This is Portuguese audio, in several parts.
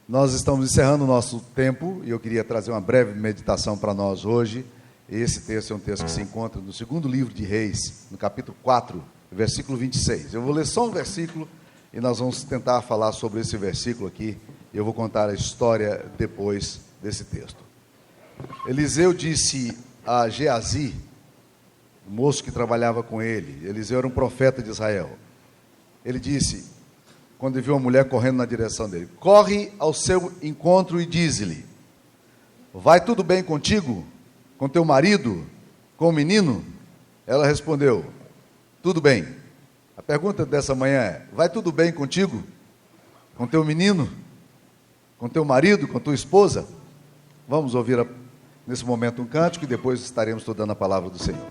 Nós estamos encerrando o nosso tempo e eu queria trazer uma breve meditação para nós hoje. Esse texto é um texto que se encontra no segundo livro de Reis, no capítulo 4, versículo 26. Eu vou ler só um versículo e nós vamos tentar falar sobre esse versículo aqui. Eu vou contar a história depois desse texto. Eliseu disse a Geazi, o moço que trabalhava com ele, Eliseu era um profeta de Israel. Ele disse, quando viu uma mulher correndo na direção dele, corre ao seu encontro e diz-lhe, vai tudo bem contigo? Com teu marido? Com o menino? Ela respondeu, tudo bem. A pergunta dessa manhã é, vai tudo bem contigo? Com teu menino? Com teu marido? Com tua esposa? Vamos ouvir nesse momento um cântico e depois estaremos estudando a palavra do Senhor.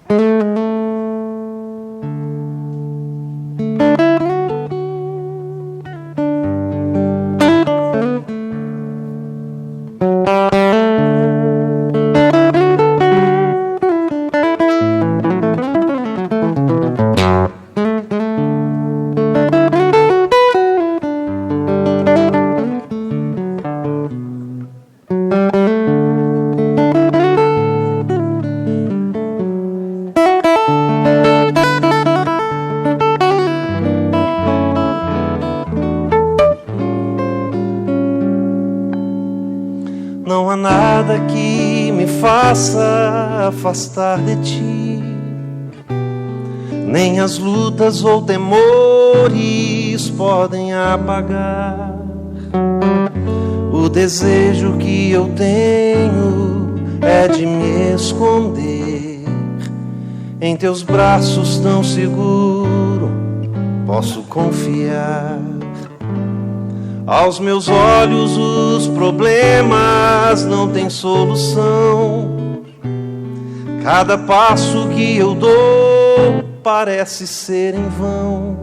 Afastar de ti, nem as lutas ou temores podem apagar o desejo que eu tenho é de me esconder em teus braços tão seguro, posso confiar. Aos meus olhos os problemas não têm solução. Cada passo que eu dou parece ser em vão.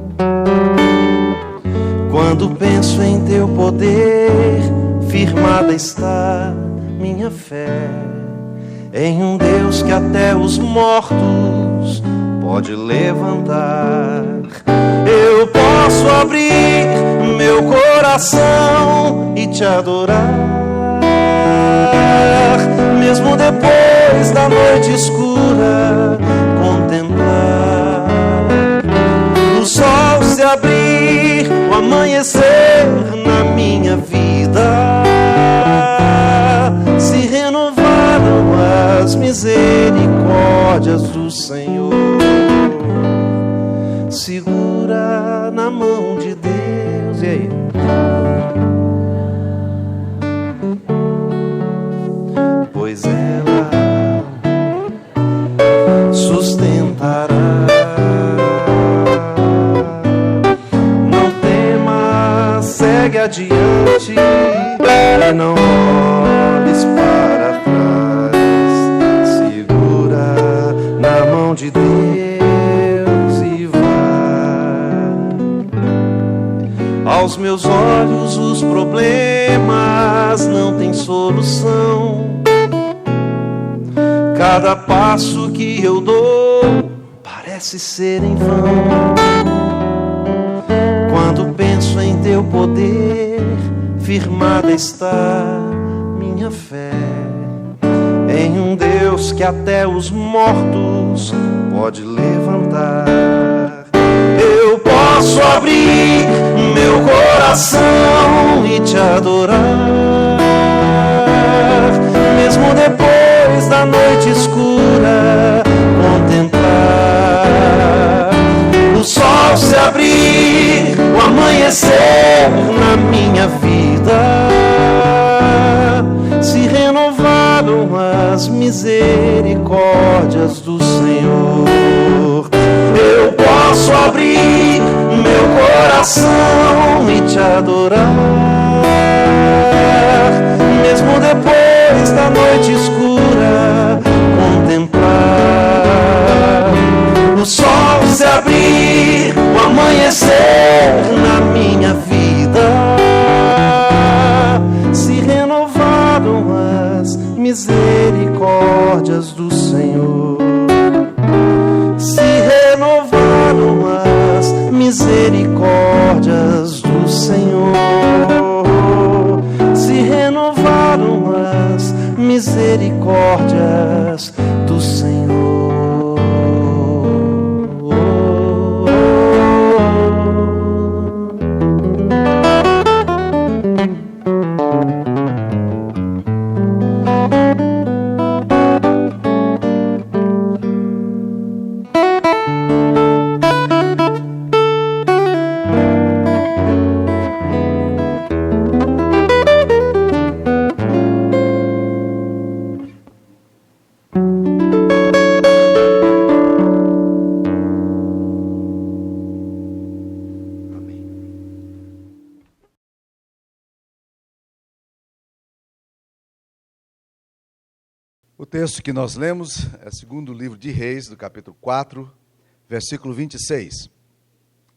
Quando penso em teu poder, firmada está minha fé em um Deus que até os mortos pode levantar. Eu posso abrir meu coração e te adorar, mesmo depois da noite escura, contemplar o sol se abrir, o amanhecer na minha vida. Se renovaram as misericórdias do Senhor. Segura na mão de Deus. E aí? Pois ela sustentará. Não tema, segue adiante e não olhes para trás. Segura na mão de Deus e vai. Aos meus olhos os problemas não têm solução. Cada passo que eu dou parece ser em vão. Quando penso em teu poder, firmada está minha fé em um Deus que até os mortos pode levantar. Eu posso abrir meu coração e te adorar, mesmo depois da noite escura, contemplar o sol se abrir, o amanhecer na minha vida. Se renovaram as misericórdias do Senhor. Eu posso abrir meu coração e te adorar, mesmo depois da noite escura, contemplar o sol se abrir, o amanhecer na minha vida. Se renovaram as misericórdias do Senhor. Se renovaram as misericórdias do Senhor. misericórdias do Senhor. O texto que nós lemos é o segundo livro de Reis, do capítulo 4, versículo 26.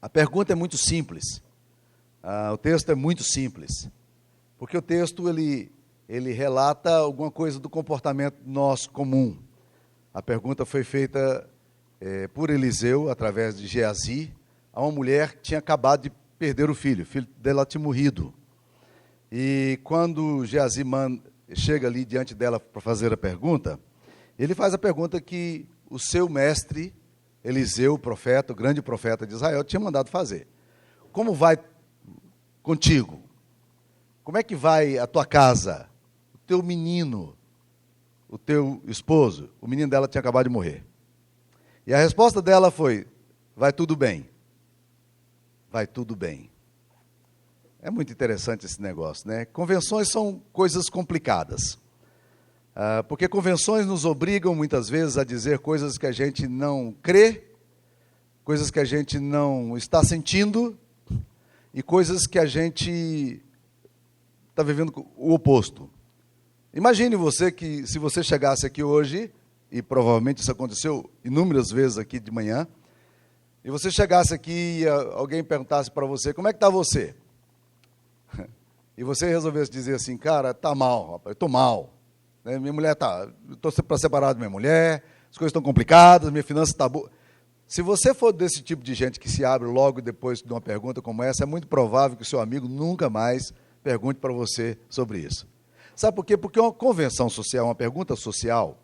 A pergunta é muito simples. O texto é muito simples. Porque o texto, ele relata alguma coisa do comportamento nosso comum. A pergunta foi feita por Eliseu, através de Geazi, a uma mulher que tinha acabado de perder o filho dela tinha morrido. E quando Geazi chega ali diante dela para fazer a pergunta, ele faz a pergunta que o seu mestre, Eliseu, o profeta, o grande profeta de Israel, tinha mandado fazer. Como vai contigo? Como é que vai a tua casa? O teu menino, o teu esposo? O menino dela tinha acabado de morrer. E a resposta dela foi: vai tudo bem. Vai tudo bem. É muito interessante esse negócio, né? Convenções são coisas complicadas. Porque convenções nos obrigam muitas vezes a dizer coisas que a gente não crê, coisas que a gente não está sentindo e coisas que a gente está vivendo o oposto. Imagine você que, se você chegasse aqui hoje, e provavelmente isso aconteceu inúmeras vezes aqui de manhã, e você chegasse aqui e alguém perguntasse para você: como é que está você? E você resolvesse dizer assim: cara, tá mal, rapaz, eu estou mal. Minha mulher estou para separar da minha mulher, as coisas estão complicadas, minha finança está boa. Se você for desse tipo de gente que se abre logo depois de uma pergunta como essa, é muito provável que o seu amigo nunca mais pergunte para você sobre isso. Sabe por quê? Porque uma convenção social, uma pergunta social,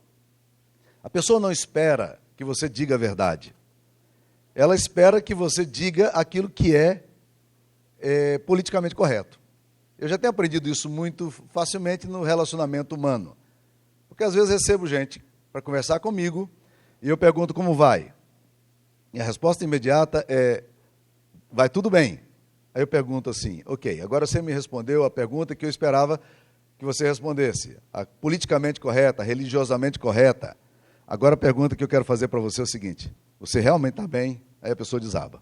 a pessoa não espera que você diga a verdade. Ela espera que você diga aquilo que é politicamente correto. Eu já tenho aprendido isso muito facilmente no relacionamento humano. Porque às vezes recebo gente para conversar comigo e eu pergunto como vai. E a resposta imediata é: vai tudo bem. Aí eu pergunto assim: ok, agora você me respondeu a pergunta que eu esperava que você respondesse. A politicamente correta, a religiosamente correta. Agora a pergunta que eu quero fazer para você é o seguinte: você realmente está bem? Aí a pessoa desaba.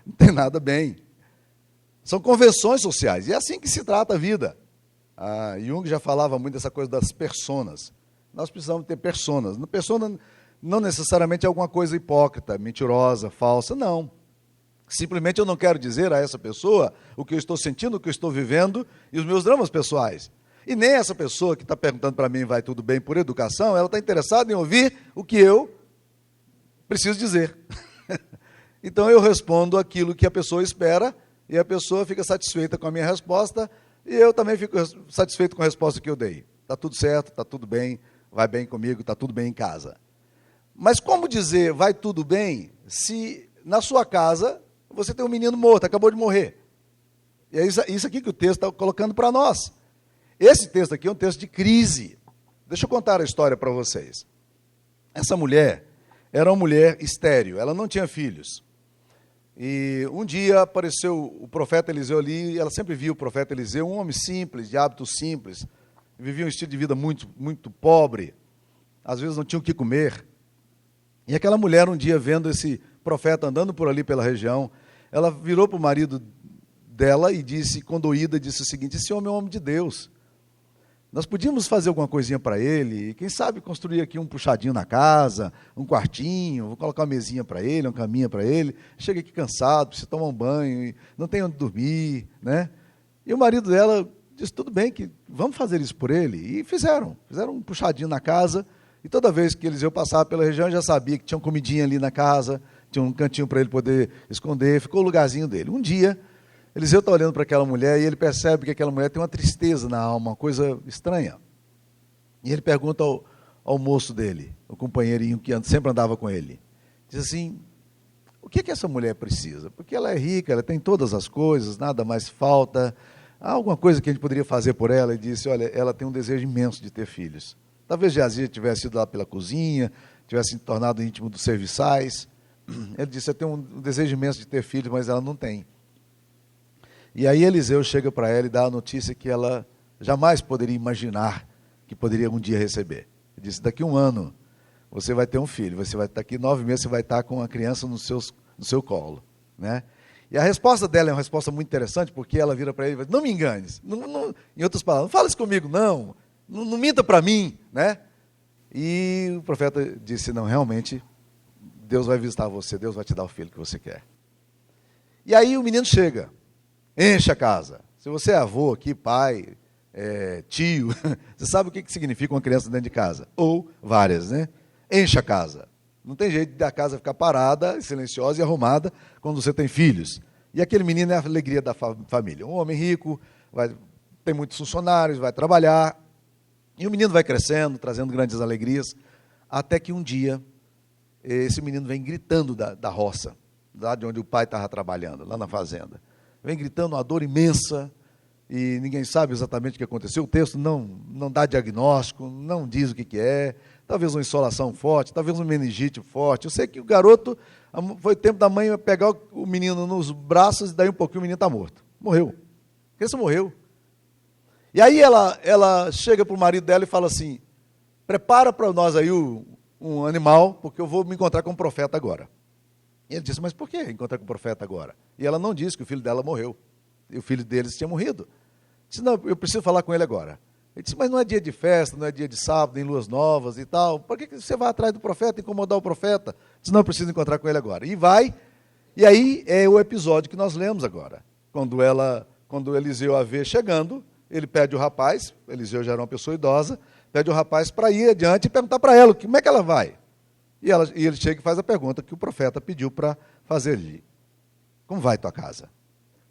Não tem nada bem. São convenções sociais, e é assim que se trata a vida. Jung já falava muito dessa coisa das personas. Nós precisamos ter personas. Persona não necessariamente é alguma coisa hipócrita, mentirosa, falsa, não. Simplesmente eu não quero dizer a essa pessoa o que eu estou sentindo, o que eu estou vivendo e os meus dramas pessoais. E nem essa pessoa que está perguntando para mim vai tudo bem por educação, ela está interessada em ouvir o que eu preciso dizer. Então eu respondo aquilo que a pessoa espera, e a pessoa fica satisfeita com a minha resposta, e eu também fico satisfeito com a resposta que eu dei. Está tudo certo, está tudo bem, vai bem comigo, está tudo bem em casa. Mas como dizer vai tudo bem se na sua casa você tem um menino morto, acabou de morrer? E é isso aqui que o texto está colocando para nós. Esse texto aqui é um texto de crise. Deixa eu contar a história para vocês. Essa mulher era uma mulher estéril, ela não tinha filhos. E um dia apareceu o profeta Eliseu ali, e ela sempre via o profeta Eliseu, um homem simples, de hábitos simples, vivia um estilo de vida muito, muito pobre, às vezes não tinha o que comer. E aquela mulher, um dia, vendo esse profeta andando por ali pela região, ela virou para o marido dela e disse, condoída, disse o seguinte: esse homem é um homem de Deus. Nós podíamos fazer alguma coisinha para ele, e quem sabe construir aqui um puxadinho na casa, um quartinho, vou colocar uma mesinha para ele, uma caminha para ele, chega aqui cansado, precisa tomar um banho, não tem onde dormir, né? E o marido dela disse, tudo bem, que vamos fazer isso por ele, e fizeram um puxadinho na casa, e toda vez que eles iam passar pela região, já sabia que tinha uma comidinha ali na casa, tinha um cantinho para ele poder esconder, ficou o lugarzinho dele. Um dia, Eliseu está olhando para aquela mulher e ele percebe que aquela mulher tem uma tristeza na alma, uma coisa estranha. E ele pergunta ao moço dele, o companheirinho que sempre andava com ele. Diz assim, o que essa mulher precisa? Porque ela é rica, ela tem todas as coisas, nada mais falta. Há alguma coisa que a gente poderia fazer por ela? Ele disse, olha, ela tem um desejo imenso de ter filhos. Talvez Geazi tivesse ido lá pela cozinha, tivesse se tornado íntimo dos serviçais. Ele disse, eu tenho um desejo imenso de ter filhos, mas ela não tem. E aí Eliseu chega para ela e dá a notícia que ela jamais poderia imaginar que poderia um dia receber. Ele disse, daqui 1 ano você vai ter um filho, daqui 9 meses você vai estar com uma criança no seu colo. Né? E a resposta dela é uma resposta muito interessante, porque ela vira para ele e diz, não me enganes, em outras palavras, não fala isso comigo, não minta para mim. Né? E o profeta disse, não, realmente, Deus vai visitar você, Deus vai te dar o filho que você quer. E aí o menino chega, enche a casa. Se você é avô aqui, pai, tio, você sabe o que significa uma criança dentro de casa? Ou várias, né? Enche a casa. Não tem jeito da casa ficar parada, silenciosa e arrumada quando você tem filhos. E aquele menino é a alegria da família. Um homem rico, tem muitos funcionários, vai trabalhar. E o menino vai crescendo, trazendo grandes alegrias, até que um dia, esse menino vem gritando da roça, lá de onde o pai estava trabalhando, lá na fazenda. Vem gritando uma dor imensa, e ninguém sabe exatamente o que aconteceu. O texto não dá diagnóstico, não diz o que é, talvez uma insolação forte, talvez uma meningite forte. Eu sei que o garoto, foi tempo da mãe pegar o menino nos braços, e daí um pouquinho o menino está morto. Morreu. A criança morreu. E aí ela chega para o marido dela e fala assim, prepara para nós aí um animal, porque eu vou me encontrar com o profeta agora. E ele disse, mas por que encontrar com o profeta agora? E ela não disse que o filho dela morreu. E o filho deles tinha morrido. Disse, não, eu preciso falar com ele agora. Ele disse, mas não é dia de festa, não é dia de sábado, nem luas novas e tal. Por que você vai atrás do profeta, incomodar o profeta? Disse, não, eu preciso encontrar com ele agora. E vai, e aí é o episódio que nós lemos agora. Quando Eliseu a vê chegando, ele pede o rapaz, Eliseu já era uma pessoa idosa, pede o rapaz para ir adiante e perguntar para ela, como é que ela vai? E ele chega e faz a pergunta que o profeta pediu para fazer-lhe. Como vai tua casa?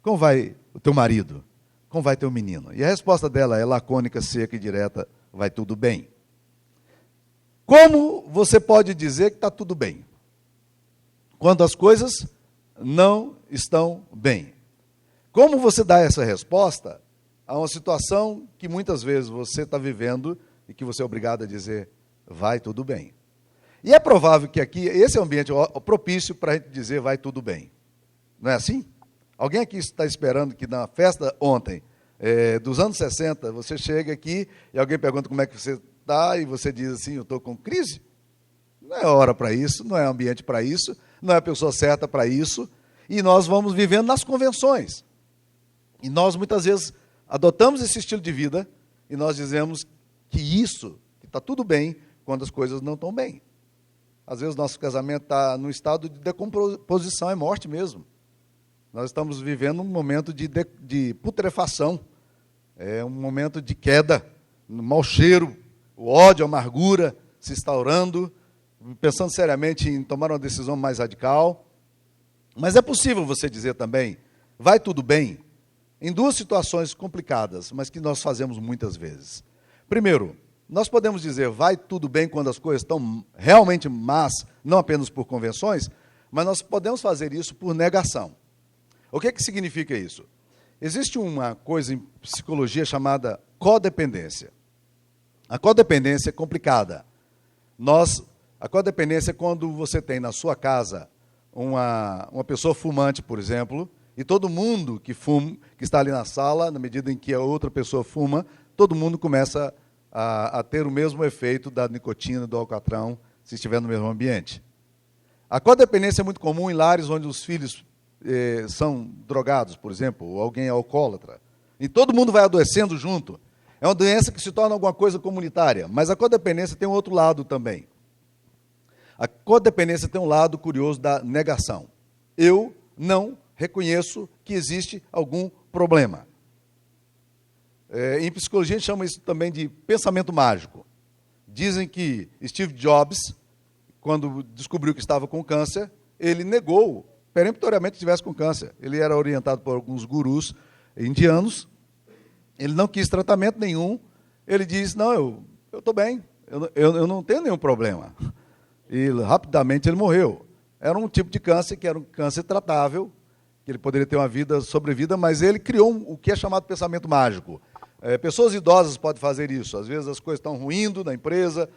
Como vai o teu marido? Como vai teu menino? E a resposta dela é lacônica, seca e direta, vai tudo bem. Como você pode dizer que está tudo bem? Quando as coisas não estão bem. Como você dá essa resposta a uma situação que muitas vezes você está vivendo e que você é obrigado a dizer, vai tudo bem. E é provável que aqui, esse é o ambiente propício para a gente dizer, vai tudo bem. Não é assim? Alguém aqui está esperando que na festa ontem, dos anos 60, você chega aqui e alguém pergunta como é que você está e você diz assim, eu estou com crise? Não é hora para isso, não é ambiente para isso, não é a pessoa certa para isso, e nós vamos vivendo nas convenções. E nós muitas vezes adotamos esse estilo de vida e nós dizemos que está tudo bem quando as coisas não estão bem. Às vezes nosso casamento está num estado de decomposição, é morte mesmo. Nós estamos vivendo um momento de putrefação, um momento de queda, um mau cheiro, o ódio, a amargura se instaurando, pensando seriamente em tomar uma decisão mais radical. Mas é possível você dizer também, vai tudo bem, em duas situações complicadas, mas que nós fazemos muitas vezes. Primeiro, nós podemos dizer, vai tudo bem quando as coisas estão realmente más, não apenas por convenções, mas nós podemos fazer isso por negação. O que significa isso? Existe uma coisa em psicologia chamada codependência. A codependência é complicada. A codependência é quando você tem na sua casa uma pessoa fumante, por exemplo, e todo mundo que está ali na sala, na medida em que a outra pessoa fuma, todo mundo começa a ter o mesmo efeito da nicotina, do alcatrão, se estiver no mesmo ambiente. A codependência é muito comum em lares onde os filhos são drogados, por exemplo, ou alguém é alcoólatra. E todo mundo vai adoecendo junto. É uma doença que se torna alguma coisa comunitária, mas a codependência tem um outro lado também. A codependência tem um lado curioso da negação. Eu não reconheço que existe algum problema. Em psicologia, a gente chama isso também de pensamento mágico. Dizem que Steve Jobs, quando descobriu que estava com câncer, ele negou peremptoriamente que estivesse com câncer. Ele era orientado por alguns gurus indianos, ele não quis tratamento nenhum, ele disse, não, eu estou bem, eu não tenho nenhum problema. E rapidamente ele morreu. Era um tipo de câncer que era um câncer tratável, que ele poderia ter uma vida, sobrevida, mas ele criou o que é chamado pensamento mágico. Pessoas idosas podem fazer isso. Às vezes as coisas estão ruindo na empresa,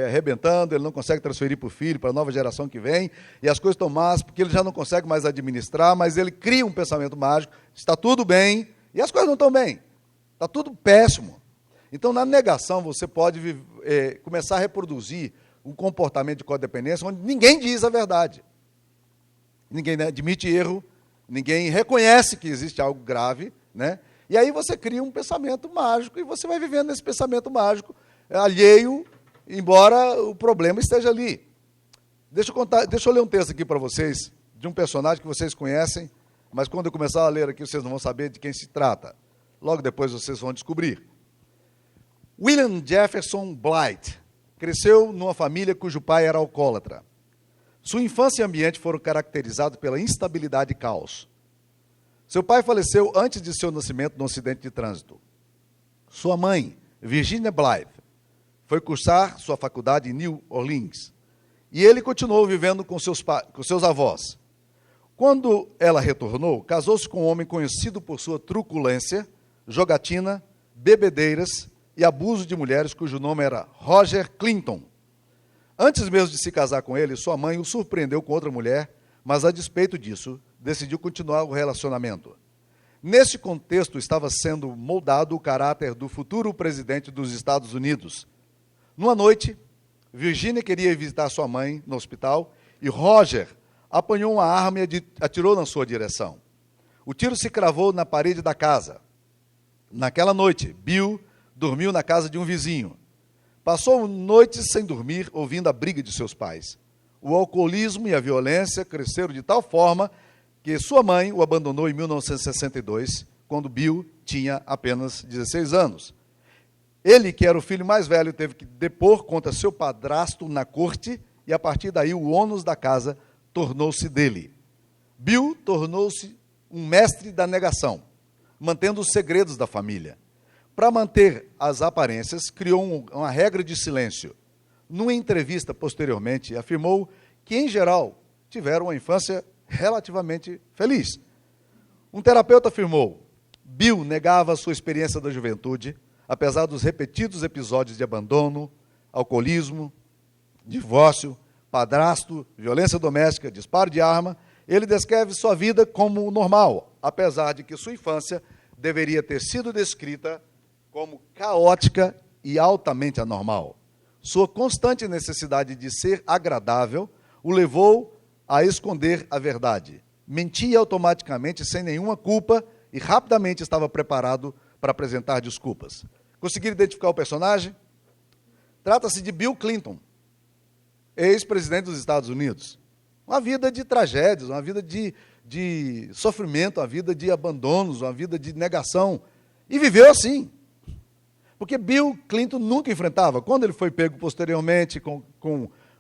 arrebentando, ele não consegue transferir para o filho, para a nova geração que vem, e as coisas estão más, porque ele já não consegue mais administrar, mas ele cria um pensamento mágico, está tudo bem, e as coisas não estão bem. Está tudo péssimo. Então, na negação, você pode começar a reproduzir um comportamento de codependência onde ninguém diz a verdade. Ninguém admite erro, ninguém reconhece que existe algo grave, né? E aí você cria um pensamento mágico e você vai vivendo nesse pensamento mágico, alheio, embora o problema esteja ali. Deixa eu ler um texto aqui para vocês, de um personagem que vocês conhecem, mas quando eu começar a ler aqui, vocês não vão saber de quem se trata. Logo depois vocês vão descobrir. William Jefferson Blight cresceu numa família cujo pai era alcoólatra. Sua infância e ambiente foram caracterizados pela instabilidade e caos. Seu pai faleceu antes de seu nascimento num acidente de trânsito. Sua mãe, Virginia Blythe, foi cursar sua faculdade em New Orleans. E ele continuou vivendo com seus avós. Quando ela retornou, casou-se com um homem conhecido por sua truculência, jogatina, bebedeiras e abuso de mulheres, cujo nome era Roger Clinton. Antes mesmo de se casar com ele, sua mãe o surpreendeu com outra mulher, mas a despeito disso, decidiu continuar o relacionamento. Nesse contexto, estava sendo moldado o caráter do futuro presidente dos Estados Unidos. Numa noite, Virginia queria visitar sua mãe no hospital e Roger apanhou uma arma e atirou na sua direção. O tiro se cravou na parede da casa. Naquela noite, Bill dormiu na casa de um vizinho. Passou noites sem dormir, ouvindo a briga de seus pais. O alcoolismo e a violência cresceram de tal forma que sua mãe o abandonou em 1962, quando Bill tinha apenas 16 anos. Ele, que era o filho mais velho, teve que depor contra seu padrasto na corte, e a partir daí o ônus da casa tornou-se dele. Bill tornou-se um mestre da negação, mantendo os segredos da família. Para manter as aparências, criou uma regra de silêncio. Numa entrevista posteriormente, afirmou que, em geral, tiveram uma infância relativamente feliz. Um terapeuta afirmou: Bill negava a sua experiência da juventude, apesar dos repetidos episódios de abandono, alcoolismo, divórcio, padrasto, violência doméstica, disparo de arma. Ele descreve sua vida como normal, apesar de que sua infância deveria ter sido descrita como caótica e altamente anormal. Sua constante necessidade de ser agradável o levou a esconder a verdade. Mentia automaticamente, sem nenhuma culpa, e rapidamente estava preparado para apresentar desculpas. Conseguiram identificar o personagem? Trata-se de Bill Clinton, ex-presidente dos Estados Unidos. Uma vida de tragédias, uma vida de sofrimento, uma vida de abandonos, uma vida de negação. E viveu assim. Porque Bill Clinton nunca enfrentava. Quando ele foi pego posteriormente com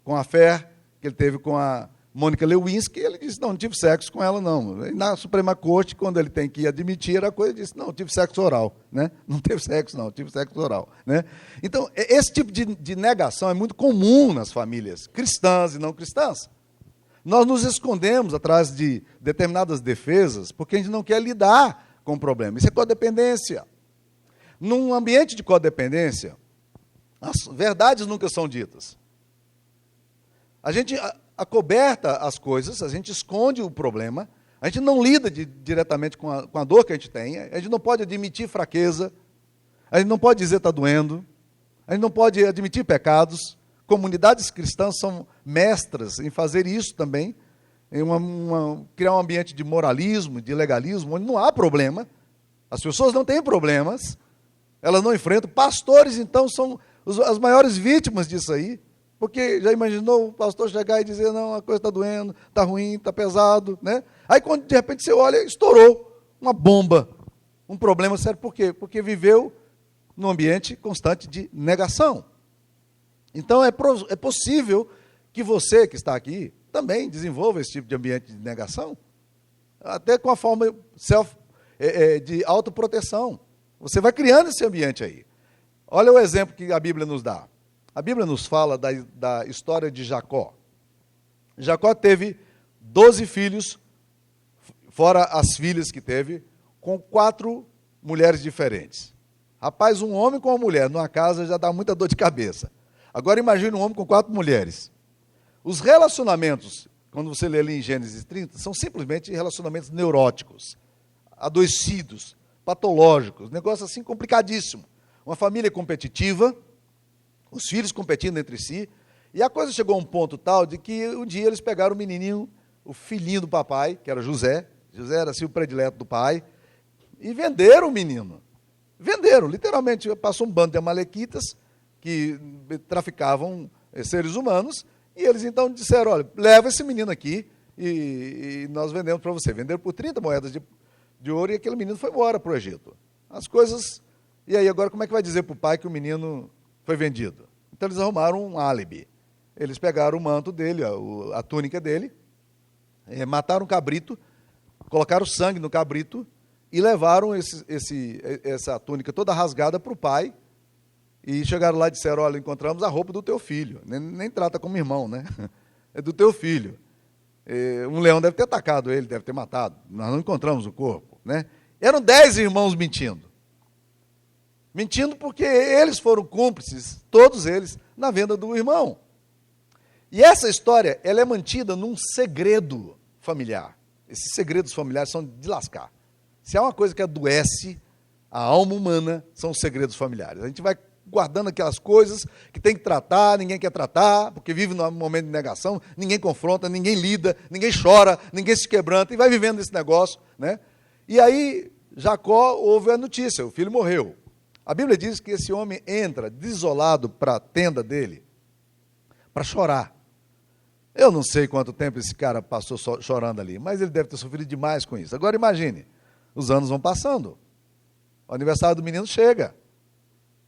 a affair que ele teve com a Mônica Lewinsky, ele disse: não tive sexo com ela, não. E na Suprema Corte, quando ele tem que admitir a coisa, ele disse: não, tive sexo oral. Né? Não teve sexo, não, tive sexo oral. Né? Então, esse tipo de negação é muito comum nas famílias cristãs e não cristãs. Nós nos escondemos atrás de determinadas defesas porque a gente não quer lidar com o problema. Isso é codependência. Num ambiente de codependência, as verdades nunca são ditas. A gente acoberta as coisas, a gente esconde o problema, a gente não lida diretamente com a dor que a gente tem, a gente não pode admitir fraqueza, a gente não pode dizer está doendo, a gente não pode admitir pecados. Comunidades cristãs são mestras em fazer isso também, em criar um ambiente de moralismo, de legalismo, onde não há problema, as pessoas não têm problemas, elas não enfrentam. Pastores, então, são as maiores vítimas disso aí, porque já imaginou o pastor chegar e dizer: não, a coisa está doendo, está ruim, está pesado, né? Aí, quando de repente você olha, estourou uma bomba, um problema sério. Por quê? Porque viveu num ambiente constante de negação. Então, é possível que você, que está aqui, também desenvolva esse tipo de ambiente de negação, até com a forma de autoproteção. Você vai criando esse ambiente aí. Olha o exemplo que a Bíblia nos dá. A Bíblia nos fala da história de Jacó. Jacó teve 12 filhos, fora as filhas que teve, com 4 mulheres diferentes. Rapaz, um homem com uma mulher numa casa já dá muita dor de cabeça. Agora imagine um homem com 4 mulheres. Os relacionamentos, quando você lê ali em Gênesis 30, são simplesmente relacionamentos neuróticos, adoecidos, patológicos, negócio assim complicadíssimo. Uma família competitiva, os filhos competindo entre si, e a coisa chegou a um ponto tal de que um dia eles pegaram o menininho, o filhinho do papai, que era José era assim o predileto do pai, e venderam o menino. Venderam, literalmente, passou um bando de amalequitas que traficavam seres humanos, e eles então disseram, olha, leva esse menino aqui e nós vendemos para você. Venderam por 30 moedas de ouro e aquele menino foi embora para o Egito. As coisas... E aí, agora como é que vai dizer para o pai que o menino foi vendido? Então eles arrumaram um álibi. Eles pegaram o manto dele, a túnica dele, mataram um cabrito, colocaram sangue no cabrito e levaram essa túnica toda rasgada para o pai. E chegaram lá e disseram, olha, encontramos a roupa do teu filho. Nem trata como irmão, né? É do teu filho. Um leão deve ter atacado ele, deve ter matado. Nós não encontramos o corpo, né? Eram 10 irmãos mentindo. Mentindo porque eles foram cúmplices, todos eles, na venda do irmão. E essa história, ela é mantida num segredo familiar. Esses segredos familiares são de lascar. Se há uma coisa que adoece a alma humana, são os segredos familiares. A gente vai guardando aquelas coisas que tem que tratar, ninguém quer tratar, porque vive num momento de negação, ninguém confronta, ninguém lida, ninguém chora, ninguém se quebranta, e vai vivendo esse negócio, né? E aí, Jacó ouve a notícia, o filho morreu. A Bíblia diz que esse homem entra desolado para a tenda dele, para chorar. Eu não sei quanto tempo esse cara passou chorando ali, mas ele deve ter sofrido demais com isso. Agora imagine, os anos vão passando, o aniversário do menino chega,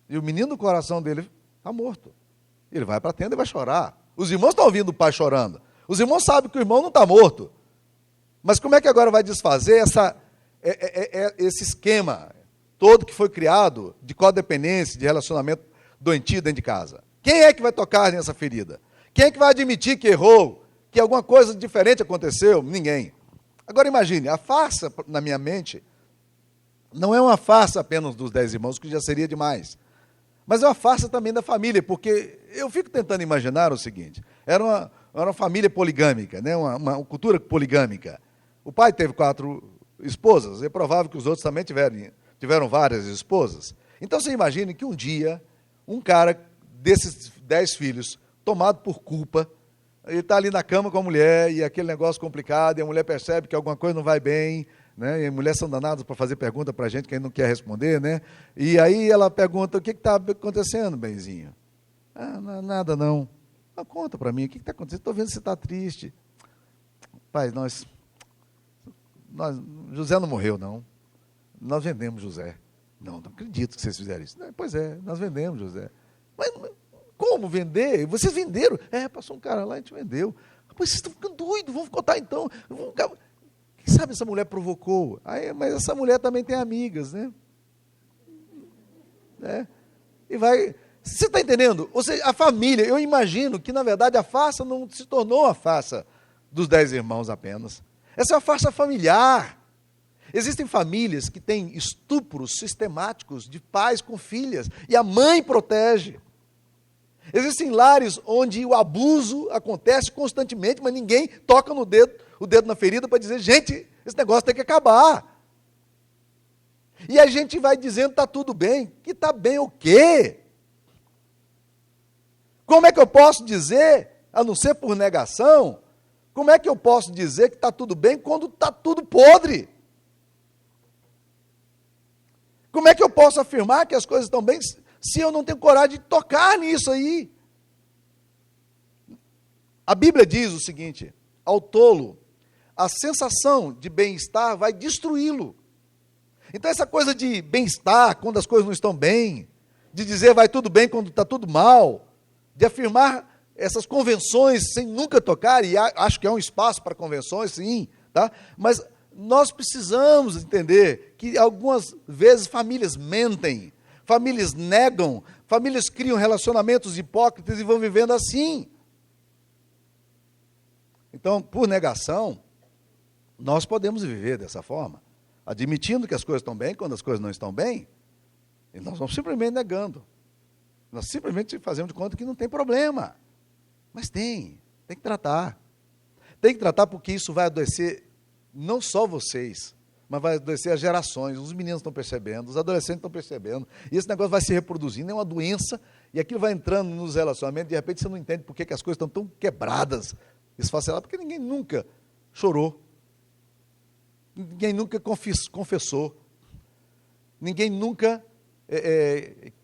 e o menino do coração dele está morto. Ele vai para a tenda e vai chorar. Os irmãos estão ouvindo o pai chorando. Os irmãos sabem que o irmão não está morto. Mas como é que agora vai desfazer esse esquema todo que foi criado de codependência, de relacionamento doentio dentro de casa? Quem é que vai tocar nessa ferida? Quem é que vai admitir que errou, que alguma coisa diferente aconteceu? Ninguém. Agora imagine, a farsa na minha mente não é uma farsa apenas dos 10 irmãos, que já seria demais. Mas é uma farsa também da família, porque eu fico tentando imaginar o seguinte, era uma família poligâmica, né? uma cultura poligâmica. O pai teve 4 esposas, é provável que os outros também tiveram várias esposas. Então você imagine que um dia, um cara desses 10 filhos, tomado por culpa, ele está ali na cama com a mulher, e aquele negócio complicado, e a mulher percebe que alguma coisa não vai bem, né? E as mulheres são danadas para fazer pergunta para a gente, que a gente não quer responder, né? E aí ela pergunta, o que está acontecendo, benzinho? Nada não. Não, conta para mim, o que está acontecendo? Estou vendo que você está triste. Pai, José não morreu, não. Nós vendemos José. Não acredito que vocês fizeram isso. Pois é, nós vendemos José. Mas como vender? Vocês venderam? Passou um cara lá e a gente vendeu. Pois vocês estão ficando doidos, vamos contar então. Quem sabe essa mulher provocou? Mas essa mulher também tem amigas, né? E vai... Você está entendendo? Ou seja, a família, eu imagino que, na verdade, a farsa não se tornou a farsa dos 10 irmãos apenas. Essa é uma farsa familiar. Existem famílias que têm estupros sistemáticos de pais com filhas, e a mãe protege. Existem lares onde o abuso acontece constantemente, mas ninguém toca o dedo na ferida para dizer, gente, esse negócio tem que acabar. E a gente vai dizendo, está tudo bem. Que está bem o quê? Como é que eu posso dizer, a não ser por negação, como é que eu posso dizer que está tudo bem quando está tudo podre? Como é que eu posso afirmar que as coisas estão bem se eu não tenho coragem de tocar nisso aí? A Bíblia diz o seguinte, ao tolo, a sensação de bem-estar vai destruí-lo. Então essa coisa de bem-estar quando as coisas não estão bem, de dizer vai tudo bem quando está tudo mal, de afirmar essas convenções sem nunca tocar, e acho que há um espaço para convenções, sim, tá? Mas nós precisamos entender que algumas vezes famílias mentem, famílias negam, Famílias criam relacionamentos hipócritas e vão vivendo assim. Então, por negação, nós podemos viver dessa forma, admitindo que as coisas estão bem, quando as coisas não estão bem, e nós vamos simplesmente negando. Nós simplesmente fazemos de conta que não tem problema. Mas tem que tratar. Tem que tratar porque isso vai adoecer não só vocês, mas vai adoecer as gerações. Os meninos estão percebendo, os adolescentes estão percebendo, e esse negócio vai se reproduzindo, é uma doença, e aquilo vai entrando nos relacionamentos, de repente você não entende por que as coisas estão tão quebradas, esfaceladas, porque ninguém nunca chorou, ninguém nunca confessou, ninguém nunca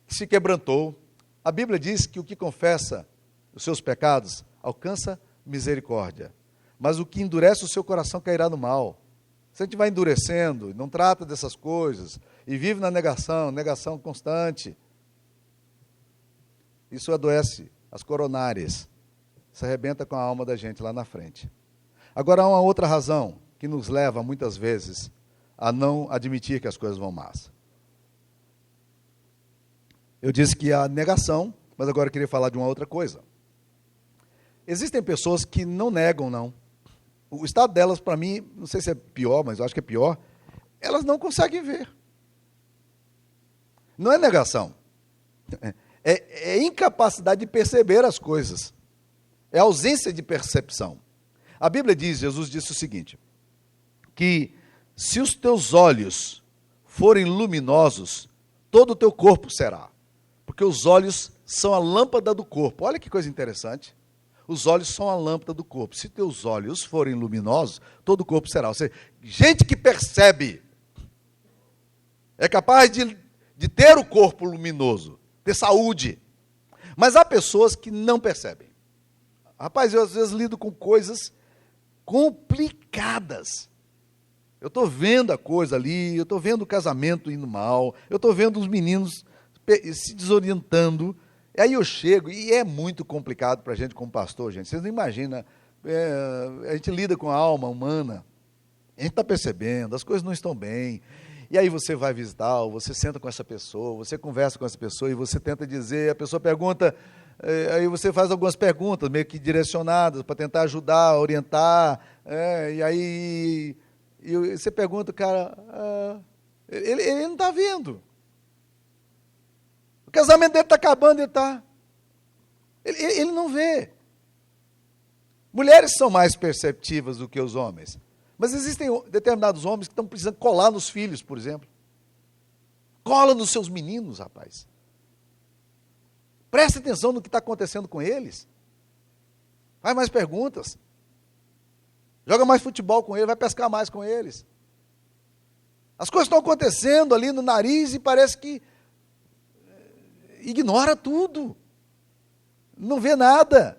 se quebrantou. A Bíblia diz que o que confessa os seus pecados alcança misericórdia, mas o que endurece o seu coração cairá no mal. Se a gente vai endurecendo, não trata dessas coisas, e vive na negação constante, isso adoece as coronárias, se arrebenta com a alma da gente lá na frente. Agora, há uma outra razão que nos leva, muitas vezes, a não admitir que as coisas vão más. Eu disse que há negação, mas agora eu queria falar de uma outra coisa. Existem pessoas que não negam, não. O estado delas, para mim, não sei se é pior, mas eu acho que é pior, elas não conseguem ver. Não é negação. É incapacidade de perceber as coisas. É ausência de percepção. A Bíblia diz, Jesus disse o seguinte, que se os teus olhos forem luminosos, todo o teu corpo será. Porque os olhos são a lâmpada do corpo. Olha que coisa interessante. Os olhos são a lâmpada do corpo. Se teus olhos forem luminosos, todo o corpo será. Ou seja, gente que percebe é capaz de ter o corpo luminoso, ter saúde. Mas há pessoas que não percebem. Rapaz, eu às vezes lido com coisas complicadas. Eu estou vendo a coisa ali, eu estou vendo o casamento indo mal, eu estou vendo os meninos se desorientando. Aí eu chego, e é muito complicado para a gente como pastor, gente. Vocês não imaginam, a gente lida com a alma humana, a gente está percebendo, as coisas não estão bem. E aí você vai visitar, ou você senta com essa pessoa, você conversa com essa pessoa, e você tenta dizer, a pessoa pergunta, aí você faz algumas perguntas, meio que direcionadas, para tentar ajudar, orientar, e aí você pergunta, cara, ele não está vendo. O casamento dele está acabando, ele não vê. Mulheres são mais perceptivas do que os homens, mas existem determinados homens que estão precisando colar nos filhos, por exemplo. Cola nos seus meninos, rapaz. Preste atenção no que está acontecendo com eles. Faz mais perguntas. Joga mais futebol com eles, vai pescar mais com eles. As coisas estão acontecendo ali no nariz e parece que ignora tudo, não vê nada,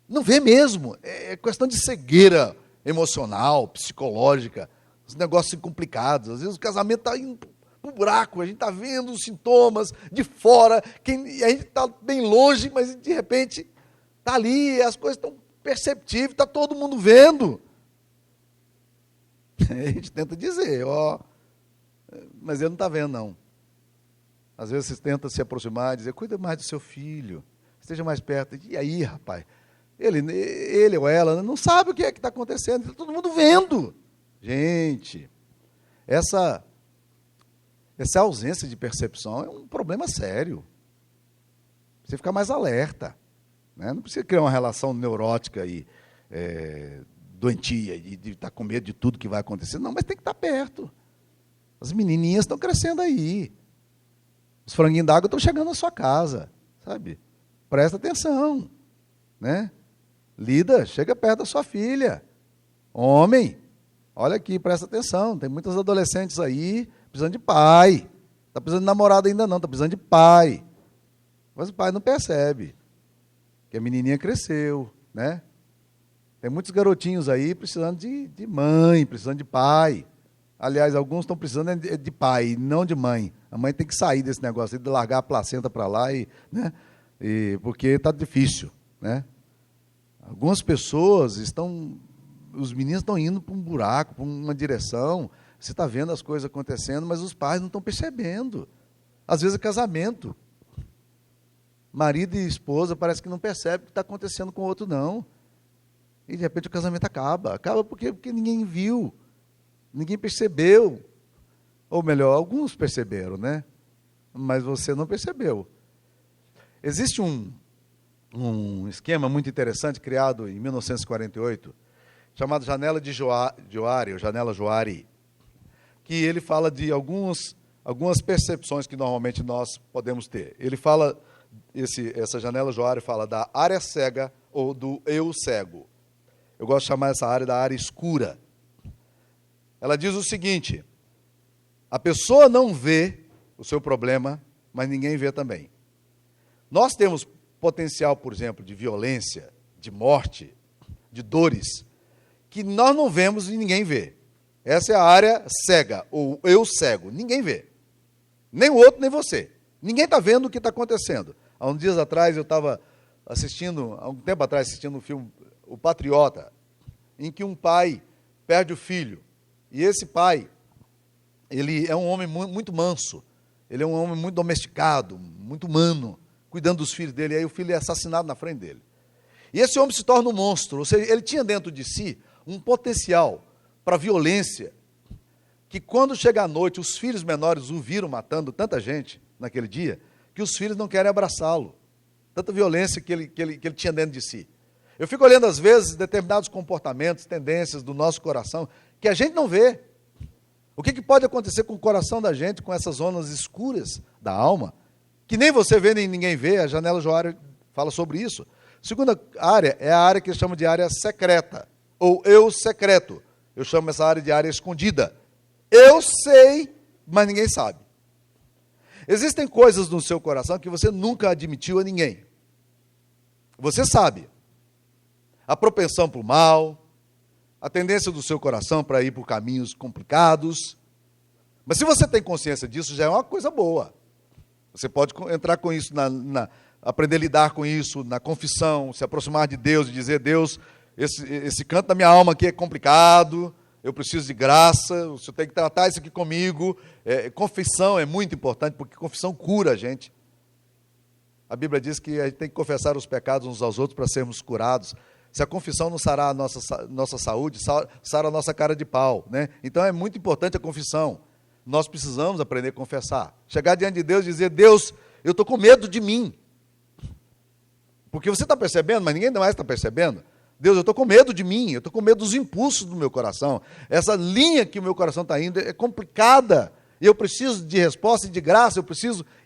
não vê mesmo, é questão de cegueira emocional, psicológica, os negócios complicados, às vezes o casamento está indo para o buraco, a gente está vendo os sintomas de fora, a gente está bem longe, mas de repente está ali, as coisas estão perceptíveis, está todo mundo vendo, a gente tenta dizer, mas ele não está vendo não. Às vezes você tenta se aproximar e dizer, cuida mais do seu filho, esteja mais perto. E aí, rapaz, ele ou ela não sabe o que é que está acontecendo, está todo mundo vendo. Gente, essa ausência de percepção é um problema sério. Você fica mais alerta, né? Não precisa criar uma relação neurótica e doentia, de estar com medo de tudo que vai acontecer. Não, mas tem que estar perto. As menininhas estão crescendo aí. Os franguinhos d'água estão chegando na sua casa, sabe? Presta atenção, né? Lida, chega perto da sua filha. Homem, olha aqui, presta atenção. Tem muitos adolescentes aí precisando de pai. Está precisando de namorado ainda não, está precisando de pai. Mas o pai não percebe que a menininha cresceu, né? Tem muitos garotinhos aí precisando de mãe, precisando de pai. Aliás, alguns estão precisando de pai, não de mãe. A mãe tem que sair desse negócio, de largar a placenta para lá, né? Porque está difícil, né? Algumas pessoas os meninos estão indo para um buraco, para uma direção, você está vendo as coisas acontecendo, mas os pais não estão percebendo. Às vezes é casamento. Marido e esposa parece que não percebem o que está acontecendo com o outro, não. E de repente o casamento acaba. Acaba porque ninguém viu, ninguém percebeu. Ou melhor, alguns perceberam, né? Mas você não percebeu. Existe um esquema muito interessante criado em 1948, chamado Janela de Johari, ou Janela Johari, que ele fala de algumas percepções que normalmente nós podemos ter. Ele fala, essa Janela Johari fala da área cega ou do eu cego. Eu gosto de chamar essa área da área escura. Ela diz o seguinte: a pessoa não vê o seu problema, mas ninguém vê também. Nós temos potencial, por exemplo, de violência, de morte, de dores, que nós não vemos e ninguém vê. Essa é a área cega, ou eu cego. Ninguém vê. Nem o outro, nem você. Ninguém está vendo o que está acontecendo. Há uns dias atrás, eu estava há um tempo atrás, assistindo um filme, O Patriota, em que um pai perde o filho. E esse pai, ele é um homem muito manso. Ele é um homem muito domesticado, muito humano, cuidando dos filhos dele. E aí o filho é assassinado na frente dele. E esse homem se torna um monstro. Ou seja, ele tinha dentro de si um potencial para violência, que quando chega à noite, os filhos menores o viram matando tanta gente naquele dia, que os filhos não querem abraçá-lo. Tanta violência que ele tinha dentro de si. Eu fico olhando, às vezes, determinados comportamentos, tendências do nosso coração, que a gente não vê. O que pode acontecer com o coração da gente, com essas zonas escuras da alma, que nem você vê, nem ninguém vê? A Janela Johari fala sobre isso. Segunda área é a área que eu chamo de área secreta, ou eu secreto. Eu chamo essa área de área escondida. Eu sei, mas ninguém sabe. Existem coisas no seu coração que você nunca admitiu a ninguém. Você sabe. A propensão para o mal, a tendência do seu coração para ir por caminhos complicados. Mas se você tem consciência disso, já é uma coisa boa. Você pode entrar com isso, aprender a lidar com isso, na confissão, se aproximar de Deus e dizer: Deus, esse canto da minha alma aqui é complicado, eu preciso de graça, o Senhor tem que tratar isso aqui comigo. Confissão é muito importante, porque confissão cura a gente. A Bíblia diz que a gente tem que confessar os pecados uns aos outros para sermos curados. Se a confissão não sarar a nossa saúde, sara a nossa cara de pau, né? Então é muito importante a confissão. Nós precisamos aprender a confessar. Chegar diante de Deus e dizer: Deus, eu estou com medo de mim. Porque você está percebendo, mas ninguém mais está percebendo. Deus, eu estou com medo de mim, eu estou com medo dos impulsos do meu coração. Essa linha que o meu coração está indo é complicada. E eu preciso de resposta e de graça,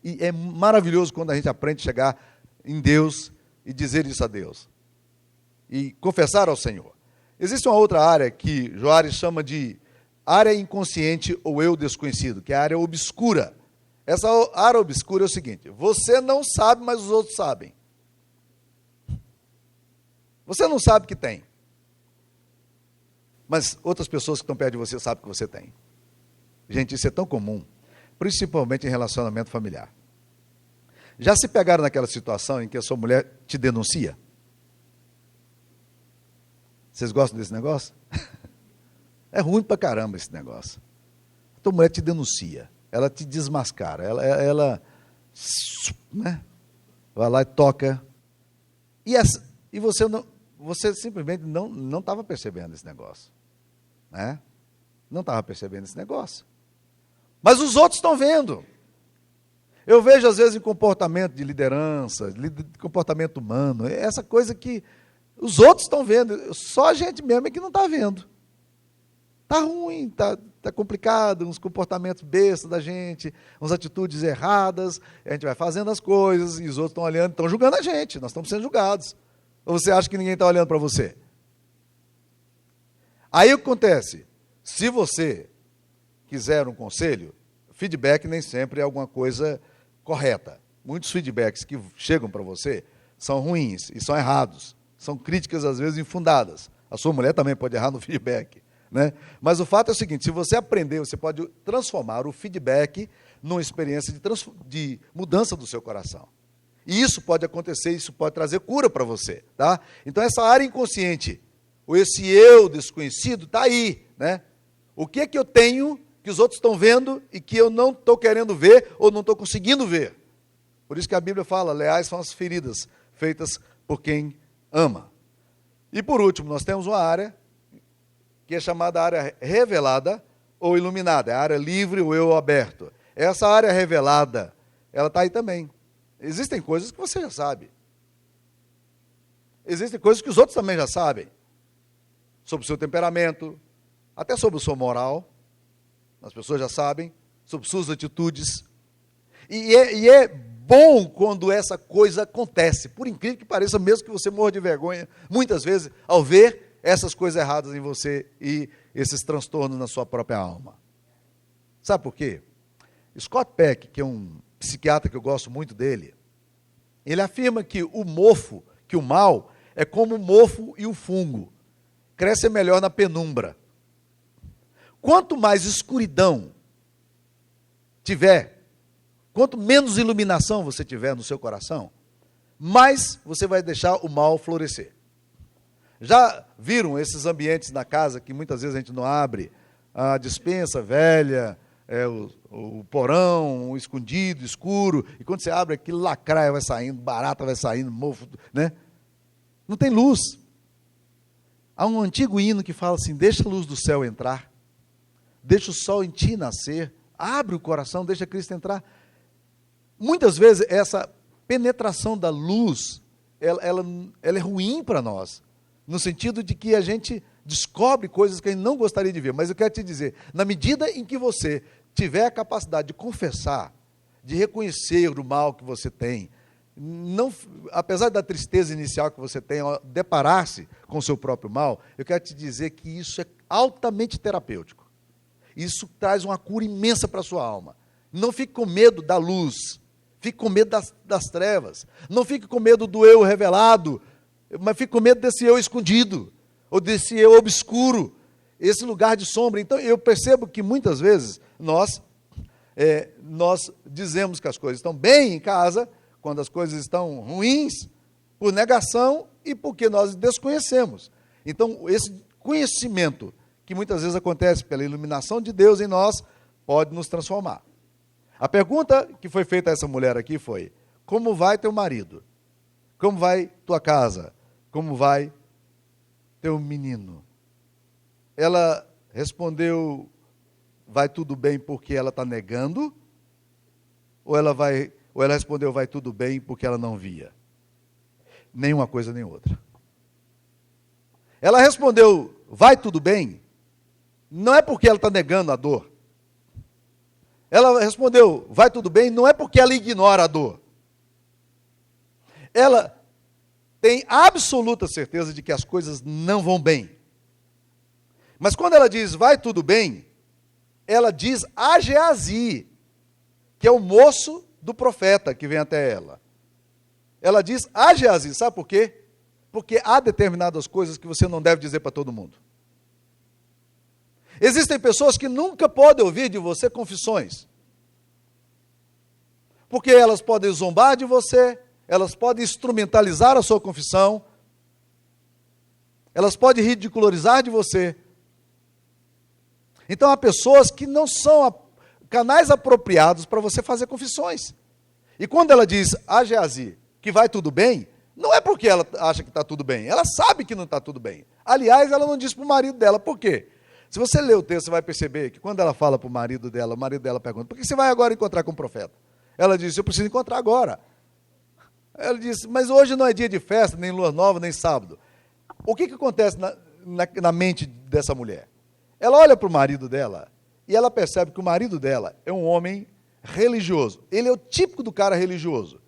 E é maravilhoso quando a gente aprende a chegar em Deus e dizer isso a Deus. E confessar ao Senhor. Existe uma outra área que Johari chama de área inconsciente ou eu desconhecido, que é a área obscura. Essa área obscura é o seguinte: você não sabe, mas os outros sabem. Você não sabe que tem, mas outras pessoas que estão perto de você sabem que você tem. Gente, isso é tão comum, principalmente em relacionamento familiar. Já se pegaram naquela situação em que a sua mulher te denuncia? Vocês gostam desse negócio? É ruim pra caramba esse negócio. A tua mulher te denuncia, ela te desmascara, ela né, vai lá e toca. E você simplesmente não estava percebendo esse negócio. Né? Não estava percebendo esse negócio. Mas os outros estão vendo. Eu vejo, às vezes, em comportamento de liderança, comportamento humano, essa coisa que os outros estão vendo, só a gente mesmo é que não está vendo. Está ruim, está complicado, uns comportamentos bestas da gente, umas atitudes erradas, a gente vai fazendo as coisas, e os outros estão olhando, estão julgando a gente, nós estamos sendo julgados. Ou você acha que ninguém está olhando para você? Aí o que acontece? Se você quiser um conselho, feedback nem sempre é alguma coisa correta. Muitos feedbacks que chegam para você são ruins e são errados. São críticas, às vezes, infundadas. A sua mulher também pode errar no feedback. Né? Mas o fato é o seguinte: se você aprender, você pode transformar o feedback numa experiência de mudança do seu coração. E isso pode acontecer, isso pode trazer cura para você. Tá? Então, essa área inconsciente, ou esse eu desconhecido, está aí. Né? O que é que eu tenho que os outros estão vendo e que eu não estou querendo ver ou não estou conseguindo ver? Por isso que a Bíblia fala, leais são as feridas feitas por quem ama. E por último, nós temos uma área que é chamada área revelada ou iluminada, é a área livre ou eu aberto. Essa área revelada, ela está aí também. Existem coisas que você já sabe. Existem coisas que os outros também já sabem. Sobre o seu temperamento, até sobre a sua moral. As pessoas já sabem. Sobre suas atitudes. E é bom quando essa coisa acontece. Por incrível que pareça, mesmo que você morra de vergonha, muitas vezes, ao ver essas coisas erradas em você e esses transtornos na sua própria alma. Sabe por quê? Scott Peck, que é um psiquiatra que eu gosto muito dele, ele afirma que o mofo, que o mal, é como o mofo e o fungo. Cresce melhor na penumbra. Quanto mais escuridão tiver, quanto menos iluminação você tiver no seu coração, mais você vai deixar o mal florescer. Já viram esses ambientes na casa que muitas vezes a gente não abre? A despensa velha, o porão, o escondido, escuro, e quando você abre aquilo, lacraia vai saindo, barata vai saindo, mofo, né? Não tem luz. Há um antigo hino que fala assim, deixa a luz do céu entrar, deixa o sol em ti nascer, abre o coração, deixa Cristo entrar. Muitas vezes essa penetração da luz, ela é ruim para nós, no sentido de que a gente descobre coisas que a gente não gostaria de ver. Mas eu quero te dizer, na medida em que você tiver a capacidade de confessar, de reconhecer o mal que você tem, não, apesar da tristeza inicial que você tem ao deparar-se com o seu próprio mal, eu quero te dizer que isso é altamente terapêutico. Isso traz uma cura imensa para a sua alma. Não fique com medo da luz, fique com medo das trevas. Não fique com medo do eu revelado, mas fique com medo desse eu escondido, ou desse eu obscuro, esse lugar de sombra. Então, eu percebo que muitas vezes nós dizemos que as coisas estão bem em casa, quando as coisas estão ruins, por negação e porque nós desconhecemos. Então, esse conhecimento, que muitas vezes acontece pela iluminação de Deus em nós, pode nos transformar. A pergunta que foi feita a essa mulher aqui foi, como vai teu marido? Como vai tua casa? Como vai teu menino? Ela respondeu, vai tudo bem porque ela está negando? Ou ela respondeu, vai tudo bem porque ela não via? Nem uma coisa nem outra. Ela respondeu, vai tudo bem, não é porque ela está negando a dor. Ela respondeu, vai tudo bem, não é porque ela ignora a dor. Ela tem absoluta certeza de que as coisas não vão bem. Mas quando ela diz, vai tudo bem, ela diz a Geazi, que é o moço do profeta que vem até ela. Ela diz a Geazi, sabe por quê? Porque há determinadas coisas que você não deve dizer para todo mundo. Existem pessoas que nunca podem ouvir de você confissões. Porque elas podem zombar de você, elas podem instrumentalizar a sua confissão, elas podem ridicularizar de você. Então há pessoas que não são canais apropriados para você fazer confissões. E quando ela diz a Geazi que vai tudo bem, não é porque ela acha que está tudo bem, ela sabe que não está tudo bem. Aliás, ela não diz para o marido dela, por quê? Se você ler o texto, você vai perceber que quando ela fala para o marido dela pergunta, por que você vai agora encontrar com o profeta? Ela diz, eu preciso encontrar agora. Ela disse, mas hoje não é dia de festa, nem lua nova, nem sábado. O que acontece na mente dessa mulher? Ela olha para o marido dela e ela percebe que o marido dela é um homem religioso. Ele é o típico do cara religioso.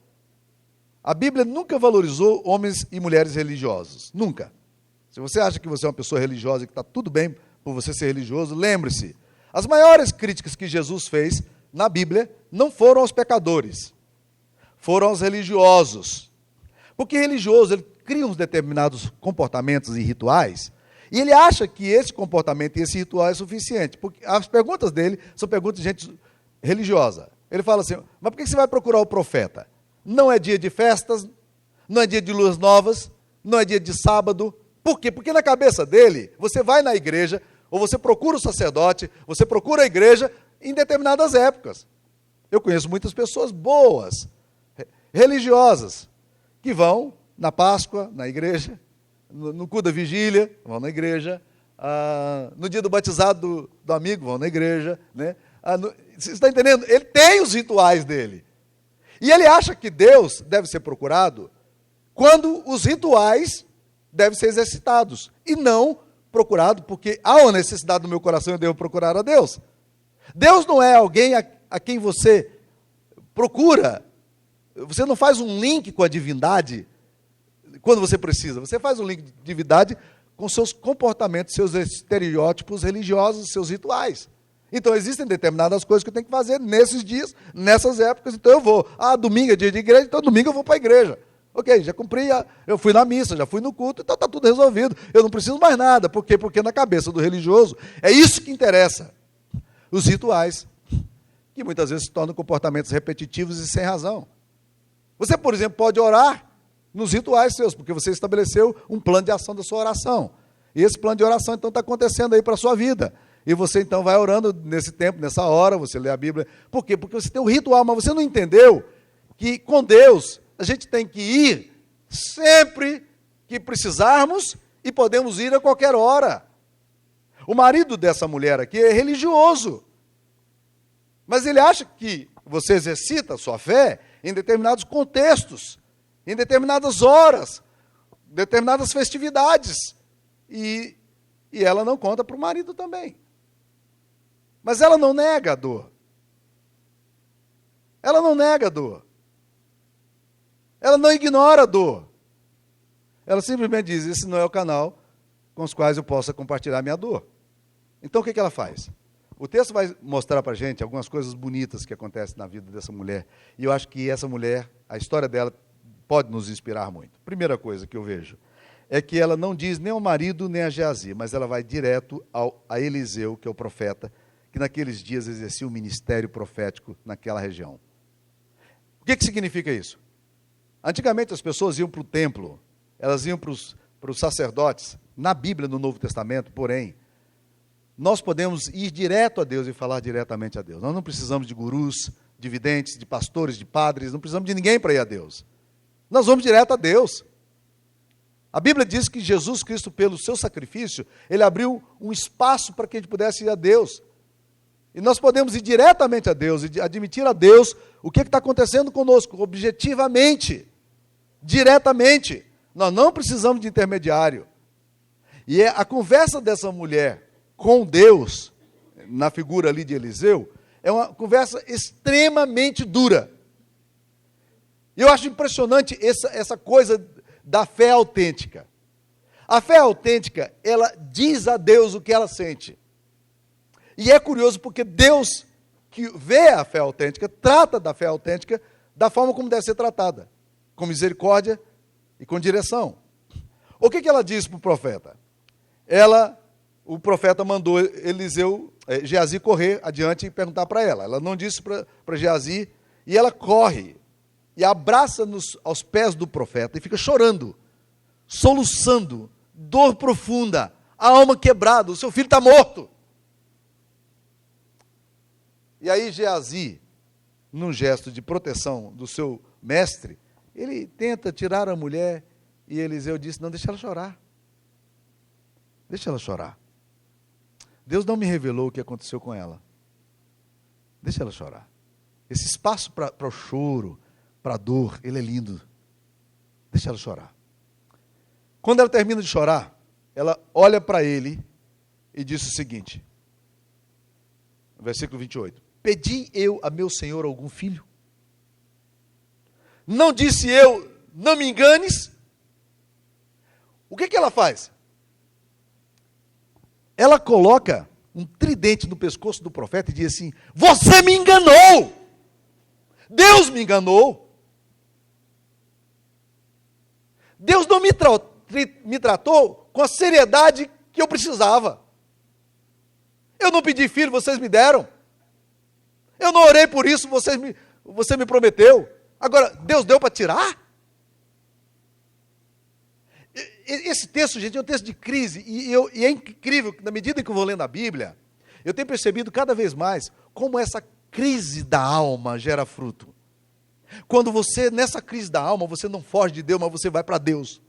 A Bíblia nunca valorizou homens e mulheres religiosos. Nunca. Se você acha que você é uma pessoa religiosa e que está tudo bem por você ser religioso, lembre-se, as maiores críticas que Jesus fez na Bíblia não foram aos pecadores, foram aos religiosos. Porque religioso, ele cria uns determinados comportamentos e rituais, e ele acha que esse comportamento e esse ritual é suficiente, porque as perguntas dele são perguntas de gente religiosa. Ele fala assim, mas por que você vai procurar o profeta? Não é dia de festas, não é dia de luas novas, não é dia de sábado. Por quê? Porque na cabeça dele, você vai na igreja, ou você procura o sacerdote, você procura a igreja em determinadas épocas. Eu conheço muitas pessoas boas, religiosas, que vão na Páscoa, na igreja, no culto da vigília, vão na igreja, no dia do batizado do amigo, vão na igreja, né? Você está entendendo? Ele tem os rituais dele. E ele acha que Deus deve ser procurado quando os rituais devem ser exercitados, e não procurado porque há uma necessidade no meu coração, eu devo procurar a Deus. Deus não é alguém a quem você procura. Você não faz um link com a divindade quando você precisa. Você faz um link de divindade com seus comportamentos, seus estereótipos religiosos, seus rituais. Então, existem determinadas coisas que eu tenho que fazer nesses dias, nessas épocas, então eu vou. Domingo é dia de igreja, então domingo eu vou para a igreja. Ok, já cumpri, eu fui na missa, já fui no culto, então está tudo resolvido. Eu não preciso mais nada. Por quê? Porque na cabeça do religioso é isso que interessa. Os rituais, que muitas vezes se tornam comportamentos repetitivos e sem razão. Você, por exemplo, pode orar nos rituais seus, porque você estabeleceu um plano de ação da sua oração. E esse plano de oração, então, está acontecendo aí para a sua vida. E você, então, vai orando nesse tempo, nessa hora, você lê a Bíblia. Por quê? Porque você tem um ritual, mas você não entendeu que com Deus a gente tem que ir sempre que precisarmos e podemos ir a qualquer hora. O marido dessa mulher aqui é religioso, mas ele acha que você exercita a sua fé em determinados contextos, em determinadas horas, determinadas festividades, e ela não conta para o marido também. Mas ela não nega a dor. Ela não nega a dor. Ela não ignora a dor. Ela simplesmente diz, esse não é o canal com os quais eu possa compartilhar minha dor. Então, o que ela faz? O texto vai mostrar para a gente algumas coisas bonitas que acontecem na vida dessa mulher. E eu acho que essa mulher, a história dela, pode nos inspirar muito. Primeira coisa que eu vejo é que ela não diz nem ao marido nem a Geazi, mas ela vai direto a Eliseu, que é o profeta, que naqueles dias exercia o ministério profético naquela região. O que significa isso? Antigamente as pessoas iam para o templo, elas iam para os sacerdotes. Na Bíblia, no Novo Testamento, porém, nós podemos ir direto a Deus e falar diretamente a Deus. Nós não precisamos de gurus, de videntes, de pastores, de padres, não precisamos de ninguém para ir a Deus. Nós vamos direto a Deus. A Bíblia diz que Jesus Cristo, pelo seu sacrifício, ele abriu um espaço para que a gente pudesse ir a Deus. E nós podemos ir diretamente a Deus e admitir a Deus o que está acontecendo conosco, objetivamente, diretamente. Nós não precisamos de intermediário. E a conversa dessa mulher com Deus, na figura ali de Eliseu, é uma conversa extremamente dura. E eu acho impressionante essa coisa da fé autêntica. A fé autêntica, ela diz a Deus o que ela sente. E é curioso porque Deus, que vê a fé autêntica, trata da fé autêntica da forma como deve ser tratada, com misericórdia e com direção. O que ela diz para o profeta? O profeta mandou Geazi correr adiante e perguntar para ela. Ela não disse para Geazi, e ela corre e abraça aos pés do profeta e fica chorando, soluçando, dor profunda, a alma quebrada, o seu filho está morto. E aí Geazi, num gesto de proteção do seu mestre, ele tenta tirar a mulher, e Eliseu disse, não, deixa ela chorar. Deixa ela chorar. Deus não me revelou o que aconteceu com ela. Deixa ela chorar. Esse espaço para o choro, para a dor, ele é lindo. Deixa ela chorar. Quando ela termina de chorar, ela olha para ele e diz o seguinte, versículo 28. Pedi eu a meu senhor algum filho? Não disse eu, não me enganes? O que ela faz? Ela coloca um tridente no pescoço do profeta e diz assim, você me enganou! Deus me enganou! Deus não me tratou com a seriedade que eu precisava. Eu não pedi filho, vocês me deram. Eu não orei por isso, você me prometeu. Agora, Deus deu para tirar? Esse texto, gente, é um texto de crise, e é incrível que, na medida que eu vou lendo a Bíblia, eu tenho percebido cada vez mais como essa crise da alma gera fruto. Quando você, nessa crise da alma, você não foge de Deus, mas você vai para Deus.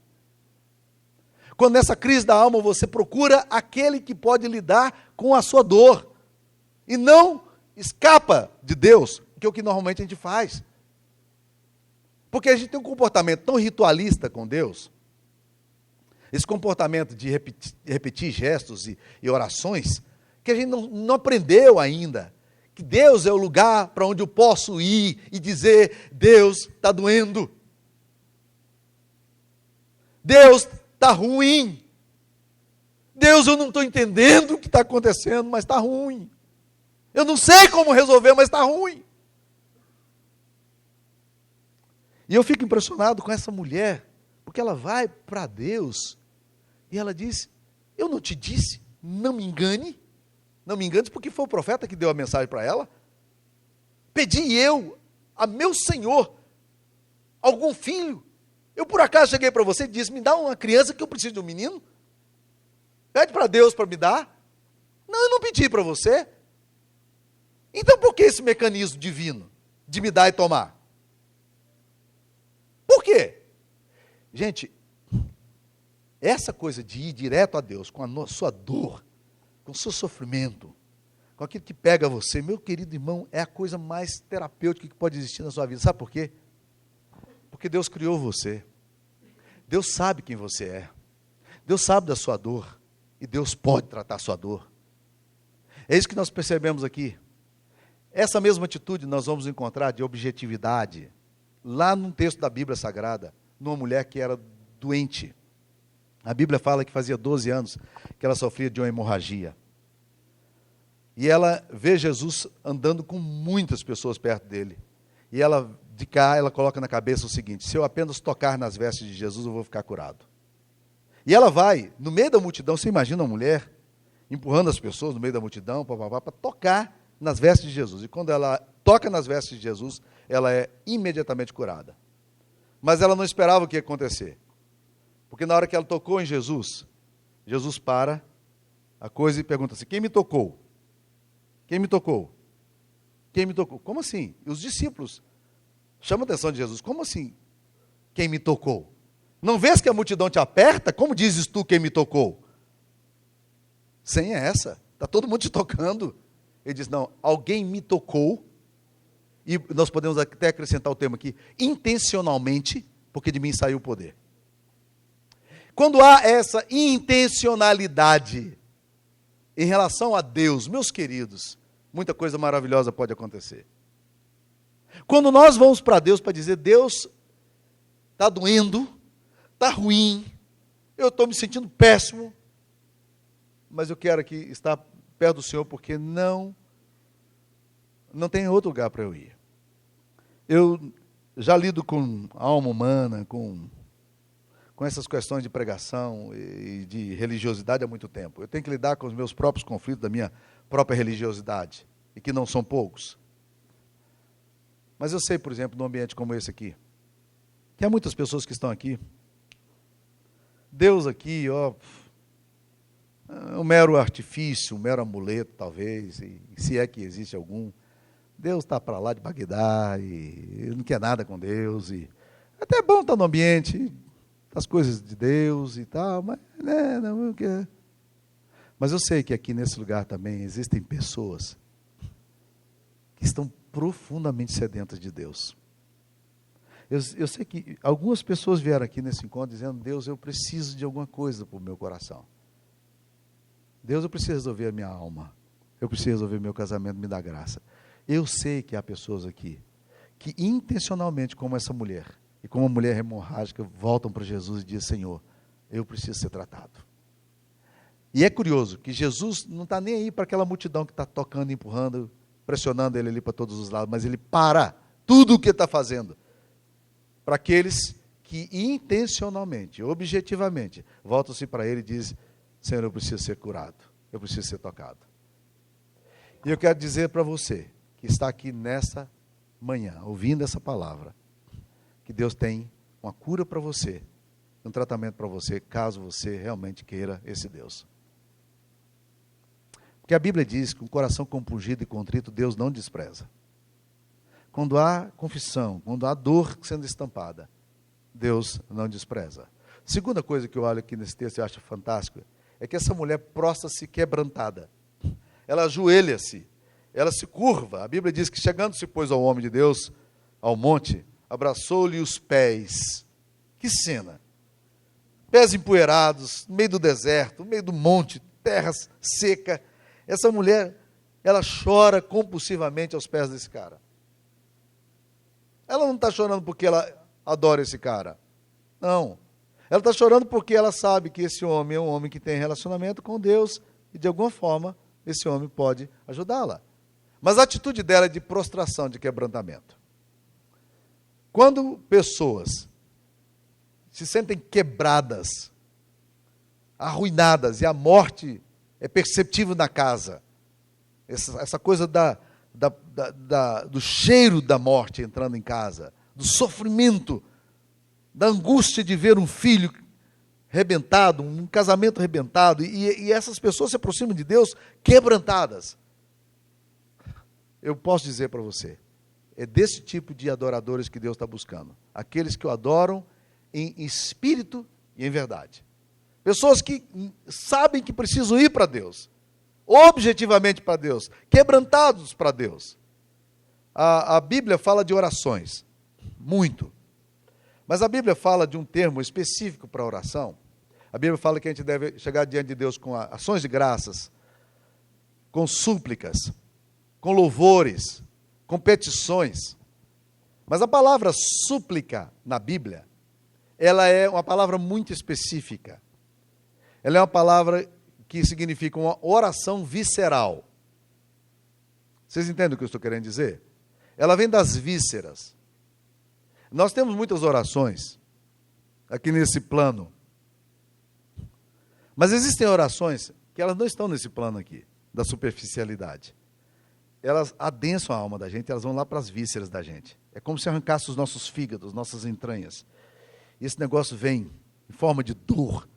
Quando nessa crise da alma você procura aquele que pode lidar com a sua dor. E não escapa de Deus, que é o que normalmente a gente faz. Porque a gente tem um comportamento tão ritualista com Deus, esse comportamento de repetir gestos e orações, que a gente não aprendeu ainda que Deus é o lugar para onde eu posso ir e dizer: Deus, está doendo. Deus, está ruim. Deus, eu não estou entendendo o que está acontecendo, mas está ruim. Eu não sei como resolver, mas está ruim. E eu fico impressionado com essa mulher, porque ela vai para Deus e ela diz: eu não te disse, não me engane. Não me enganes, porque foi o profeta que deu a mensagem para ela. Pedi eu a meu Senhor algum filho. Eu por acaso cheguei para você e disse: me dá uma criança que eu preciso de um menino. Pede para Deus para me dar. Não, eu não pedi para você. Então por que esse mecanismo divino de me dar e tomar? Por quê? Gente, essa coisa de ir direto a Deus com a sua dor, com o seu sofrimento, com aquilo que pega você, meu querido irmão, é a coisa mais terapêutica que pode existir na sua vida. Sabe por quê? Porque Deus criou você. Deus sabe quem você é. Deus sabe da sua dor. E Deus pode tratar a sua dor. É isso que nós percebemos aqui. Essa mesma atitude nós vamos encontrar de objetividade lá num texto da Bíblia Sagrada, numa mulher que era doente. A Bíblia fala que fazia 12 anos que ela sofria de uma hemorragia. E ela vê Jesus andando com muitas pessoas perto dele. E ela, de cá, ela coloca na cabeça o seguinte: se eu apenas tocar nas vestes de Jesus, eu vou ficar curado. E ela vai, no meio da multidão, você imagina uma mulher empurrando as pessoas no meio da multidão, para tocar nas vestes de Jesus. E quando ela toca nas vestes de Jesus, ela é imediatamente curada. Mas ela não esperava o que ia acontecer. Porque na hora que ela tocou em Jesus, Jesus para a coisa e pergunta assim: quem me tocou? Quem me tocou? Quem me tocou? Como assim? E os discípulos chamam a atenção de Jesus: como assim? Quem me tocou? Não vês que a multidão te aperta? Como dizes tu quem me tocou? Sem essa, está todo mundo te tocando. Ele diz: não, alguém me tocou, e nós podemos até acrescentar o termo aqui, intencionalmente, porque de mim saiu o poder. Quando há essa intencionalidade em relação a Deus, meus queridos, muita coisa maravilhosa pode acontecer. Quando nós vamos para Deus para dizer: Deus, está doendo, está ruim, eu estou me sentindo péssimo, mas eu quero aqui estar perto do Senhor, porque não tem outro lugar para eu ir. Eu já lido com a alma humana, com essas questões de pregação e de religiosidade há muito tempo. Eu tenho que lidar com os meus próprios conflitos da minha própria religiosidade, e que não são poucos. Mas eu sei, por exemplo, num ambiente como esse aqui, que há muitas pessoas que estão aqui, Deus aqui, ó, um mero artifício, um mero amuleto, talvez, e se é que existe algum. Deus está para lá de Bagdá, e não quer nada com Deus, e até é bom estar no ambiente das coisas de Deus e tal, mas não quer. Mas eu sei que aqui nesse lugar também existem pessoas que estão profundamente sedentas de Deus. Eu sei que algumas pessoas vieram aqui nesse encontro dizendo: Deus, eu preciso de alguma coisa para o meu coração. Deus, eu preciso resolver a minha alma. Eu preciso resolver meu casamento, me dá graça. Eu sei que há pessoas aqui que intencionalmente, como essa mulher, e como uma mulher hemorrágica, voltam para Jesus e dizem: Senhor, eu preciso ser tratado. E é curioso que Jesus não está nem aí para aquela multidão que está tocando, empurrando, pressionando ele ali para todos os lados, mas ele para tudo o que está fazendo para aqueles que intencionalmente, objetivamente, voltam-se para ele e dizem: Senhor, eu preciso ser curado, eu preciso ser tocado. E eu quero dizer para você que está aqui nessa manhã, ouvindo essa palavra, que Deus tem uma cura para você, um tratamento para você, caso você realmente queira esse Deus. Porque a Bíblia diz que um coração compungido e contrito Deus não despreza. quando há confissão, quando há dor sendo estampada, Deus não despreza. Segunda coisa que eu olho aqui nesse texto e acho fantástico, é que essa mulher prostra-se quebrantada. Ela ajoelha-se, ela se curva. A Bíblia diz que chegando-se, pois, ao homem de Deus, ao monte, abraçou-lhe os pés. Que cena! Pés empoeirados, no meio do deserto, no meio do monte, terra seca. Essa mulher, ela chora compulsivamente aos pés desse cara. Ela não está chorando porque ela adora esse cara. Não. Ela está chorando porque ela sabe que esse homem é um homem que tem relacionamento com Deus e, de alguma forma, esse homem pode ajudá-la. Mas a atitude dela é de prostração, de quebrantamento. Quando pessoas se sentem quebradas, arruinadas, e a morte é perceptível na casa, essa coisa do cheiro da morte entrando em casa, do sofrimento, da angústia de ver um filho rebentado, um casamento rebentado, e essas pessoas se aproximam de Deus quebrantadas. Eu posso dizer para você, é desse tipo de adoradores que Deus está buscando. Aqueles que o adoram em espírito e em verdade. Pessoas que sabem que precisam ir para Deus, objetivamente para Deus, quebrantados para Deus. A Bíblia fala de orações, muito. Mas a Bíblia fala de um termo específico para oração. A Bíblia fala que a gente deve chegar diante de Deus com ações de graças, com súplicas, com louvores, com petições. Mas a palavra súplica na Bíblia, ela é uma palavra muito específica. Ela é uma palavra que significa uma oração visceral. Vocês entendem o que eu estou querendo dizer? Ela vem das vísceras. Nós temos muitas orações aqui nesse plano. Mas existem orações que elas não estão nesse plano aqui, da superficialidade. Elas adensam a alma da gente, elas vão lá para as vísceras da gente. É como se arrancasse os nossos fígados, nossas entranhas. E esse negócio vem em forma de dor,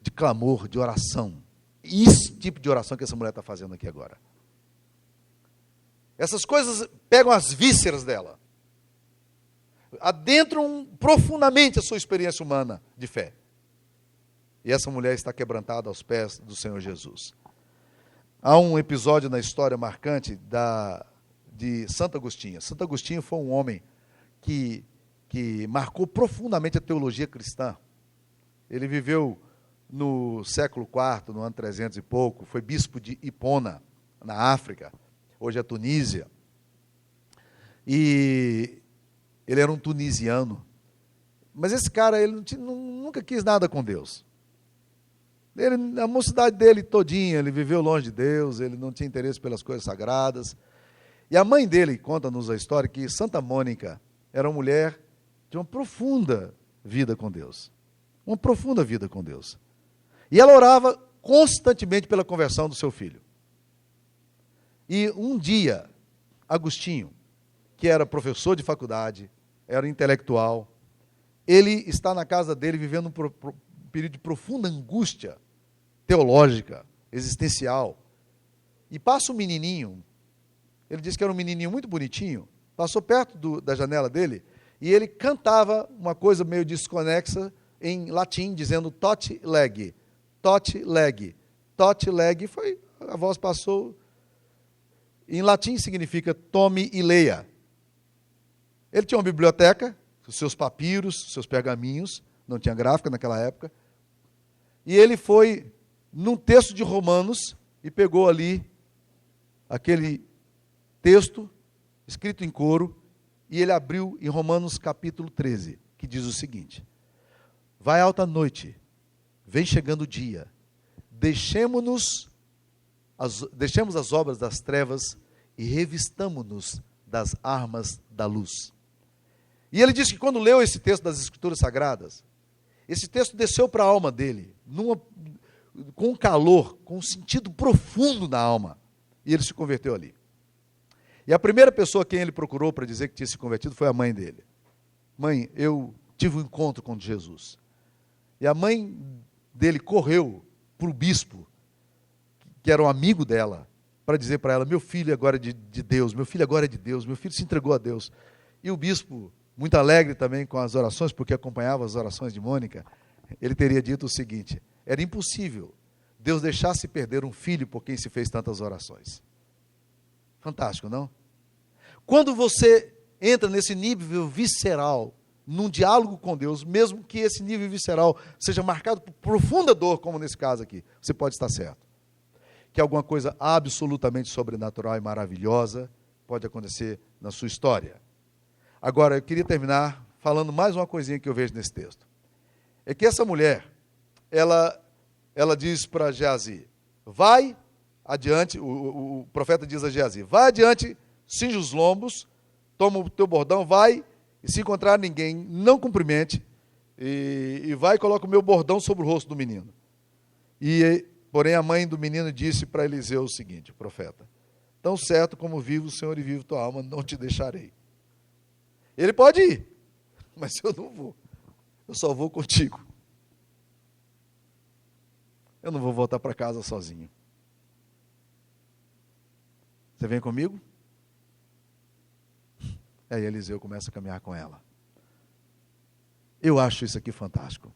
de clamor, de oração. E esse tipo de oração que essa mulher está fazendo aqui agora. Essas coisas pegam as vísceras dela. Adentram profundamente a sua experiência humana de fé. E essa mulher está quebrantada aos pés do Senhor Jesus. Há um episódio na história marcante de Santo Agostinho. Santo Agostinho foi um homem que marcou profundamente a teologia cristã. Ele viveu no século IV, no ano 300 e pouco, foi bispo de Hipona, na África, hoje é Tunísia. E ele era um tunisiano. Mas esse cara, ele nunca quis nada com Deus. A mocidade dele todinha, ele viveu longe de Deus, ele não tinha interesse pelas coisas sagradas. E a mãe dele, conta-nos a história, que Santa Mônica era uma mulher de uma profunda vida com Deus. Uma profunda vida com Deus. E ela orava constantemente pela conversão do seu filho. E um dia, Agostinho, que era professor de faculdade, era intelectual, ele está na casa dele vivendo um período de profunda angústia teológica, existencial. E passa um menininho, ele disse que era um menininho muito bonitinho, passou perto da janela dele, e ele cantava uma coisa meio desconexa em latim, dizendo tot lege, tot lege. Tot lege foi, a voz passou, em latim significa tome e leia. Ele tinha uma biblioteca, os seus papiros, os seus pergaminhos, não tinha gráfica naquela época, e ele foi num texto de Romanos e pegou ali aquele texto escrito em coro, e ele abriu em Romanos capítulo 13, que diz o seguinte: vai alta noite, vem chegando o dia, deixemos as obras das trevas e revistamo-nos das armas da luz. E ele disse que quando leu esse texto das Escrituras Sagradas, esse texto desceu para a alma dele, com um calor, com um sentido profundo na alma, e ele se converteu ali. E a primeira pessoa a quem ele procurou para dizer que tinha se convertido foi a mãe dele. Mãe, eu tive um encontro com Jesus. E a mãe dele correu para o bispo, que era um amigo dela, para dizer para ela: meu filho agora é de Deus, meu filho agora é de Deus, meu filho se entregou a Deus. E o bispo, muito alegre também com as orações, porque acompanhava as orações de Mônica, ele teria dito o seguinte: era impossível Deus deixasse perder um filho por quem se fez tantas orações. Fantástico, não? Quando você entra nesse nível visceral, num diálogo com Deus, mesmo que esse nível visceral seja marcado por profunda dor, como nesse caso aqui, você pode estar certo que alguma coisa absolutamente sobrenatural e maravilhosa pode acontecer na sua história. Agora, eu queria terminar falando mais uma coisinha que eu vejo nesse texto. É que essa mulher, ela diz para Geazi: vai adiante, o profeta diz a Geazi: vai adiante, cinge os lombos, toma o teu bordão, vai, e se encontrar ninguém, não cumprimente, e vai e coloca o meu bordão sobre o rosto do menino. Porém, a mãe do menino disse para Eliseu o seguinte, o profeta: tão certo como vive o Senhor e vive tua alma, não te deixarei. Ele pode ir, mas eu não vou. Eu só vou contigo. Eu não vou voltar para casa sozinho. Você vem comigo? Aí Eliseu começa a caminhar com ela. Eu acho isso aqui fantástico.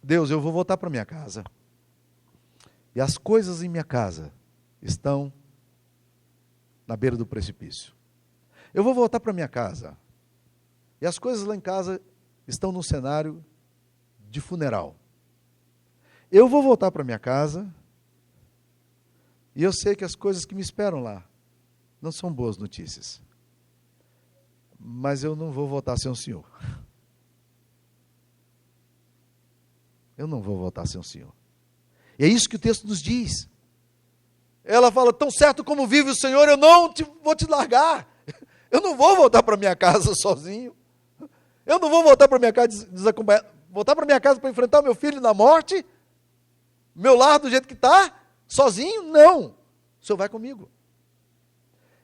Deus, eu vou voltar para minha casa. E as coisas em minha casa estão na beira do precipício. Eu vou voltar para minha casa. E as coisas lá em casa estão num cenário de funeral. Eu vou voltar para minha casa. E eu sei que as coisas que me esperam lá não são boas notícias. Mas eu não vou voltar sem o Senhor. Eu não vou voltar sem o Senhor. E é isso que o texto nos diz. Ela fala: tão certo como vive o Senhor, eu não vou te largar. Eu não vou voltar para minha casa sozinho. Eu não vou voltar para minha casa desacompanhado. Voltar para minha casa para enfrentar meu filho na morte? Meu lar do jeito que está? Sozinho? Não. O Senhor vai comigo.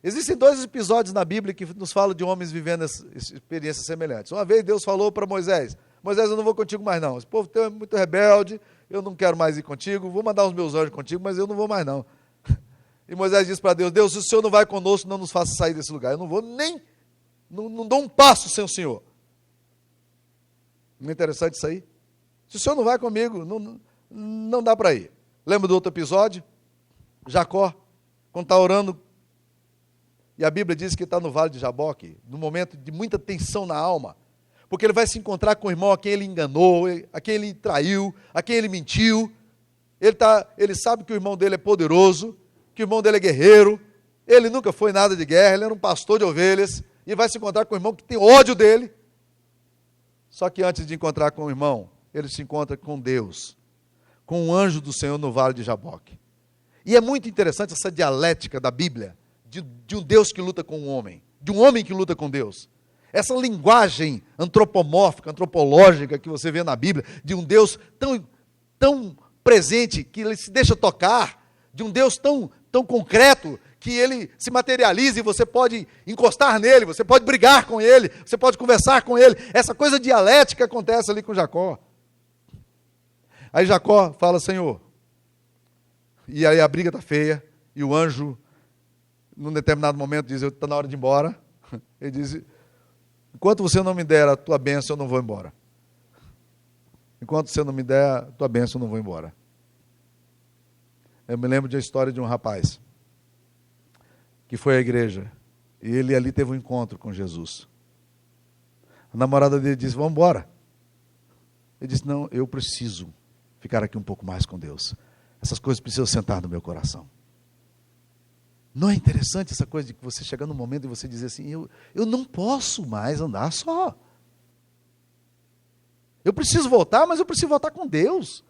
Existem 2 episódios na Bíblia que nos falam de homens vivendo experiências semelhantes. Uma vez Deus falou para Moisés: Moisés, eu não vou contigo mais não. Esse povo teu é muito rebelde, eu não quero mais ir contigo, vou mandar os meus anjos contigo, mas eu não vou mais não. E Moisés disse para Deus: Deus, se o Senhor não vai conosco, não nos faça sair desse lugar. Eu não vou não dou um passo sem o Senhor. Não é interessante isso aí? Se o Senhor não vai comigo, não dá para ir. Lembra do outro episódio? Jacó, quando está orando, e a Bíblia diz que está no vale de Jaboque, num momento de muita tensão na alma, porque ele vai se encontrar com o irmão a quem ele enganou, a quem ele traiu, a quem ele mentiu. Ele sabe que o irmão dele é poderoso, que o irmão dele é guerreiro, ele nunca foi nada de guerra, ele era um pastor de ovelhas, e vai se encontrar com o irmão que tem ódio dele. Só que antes de encontrar com o irmão, ele se encontra com Deus, com um anjo do Senhor no vale de Jaboque. E é muito interessante essa dialética da Bíblia, de um Deus que luta com um homem, de um homem que luta com Deus. Essa linguagem antropomórfica, antropológica que você vê na Bíblia, de um Deus tão presente que ele se deixa tocar, de um Deus tão concreto que ele se materializa e você pode encostar nele, você pode brigar com ele, você pode conversar com ele. Essa coisa dialética acontece ali com Jacó. Aí Jacó fala: Senhor, e aí a briga está feia, e o anjo, num determinado momento, diz: está na hora de ir embora. Ele diz: enquanto você não me der a tua bênção, eu não vou embora. Enquanto você não me der a tua bênção, eu não vou embora. Eu me lembro de uma história de um rapaz que foi à igreja, e ele ali teve um encontro com Jesus. A namorada dele disse: vamos embora. Ele disse: não, eu preciso ficar aqui um pouco mais com Deus. Essas coisas precisam sentar no meu coração. Não é interessante essa coisa de que você chegar num momento e você dizer assim: eu não posso mais andar só. Eu preciso voltar, mas eu preciso voltar com Deus.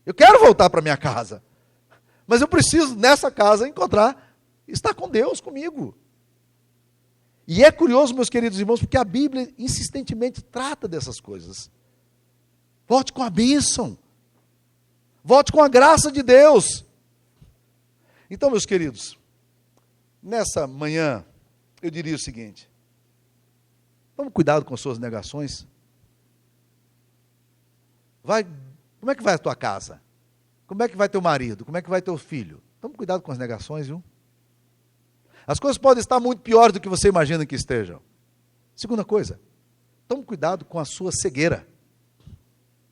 Eu quero voltar para minha casa, mas eu preciso nessa casa estar com Deus comigo. E é curioso, meus queridos irmãos, porque a Bíblia insistentemente trata dessas coisas. Volte com a bênção. Volte com a graça de Deus. Então, meus queridos, nessa manhã, eu diria o seguinte: tome cuidado com as suas negações. Como é que vai a tua casa? Como é que vai teu marido? Como é que vai teu filho? Tome cuidado com as negações, viu? As coisas podem estar muito piores do que você imagina que estejam. Segunda coisa, tome cuidado com a sua cegueira.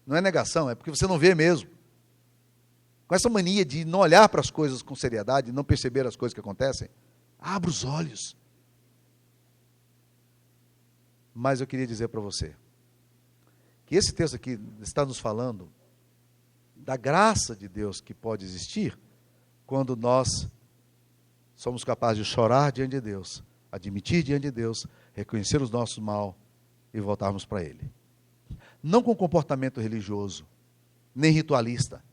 Não é negação, é porque você não vê mesmo. Com essa mania de não olhar para as coisas com seriedade, não perceber as coisas que acontecem, abra os olhos. Mas eu queria dizer para você, que esse texto aqui está nos falando da graça de Deus que pode existir quando nós somos capazes de chorar diante de Deus, admitir diante de Deus, reconhecer os nossos mal e voltarmos para Ele. Não com comportamento religioso, nem ritualista,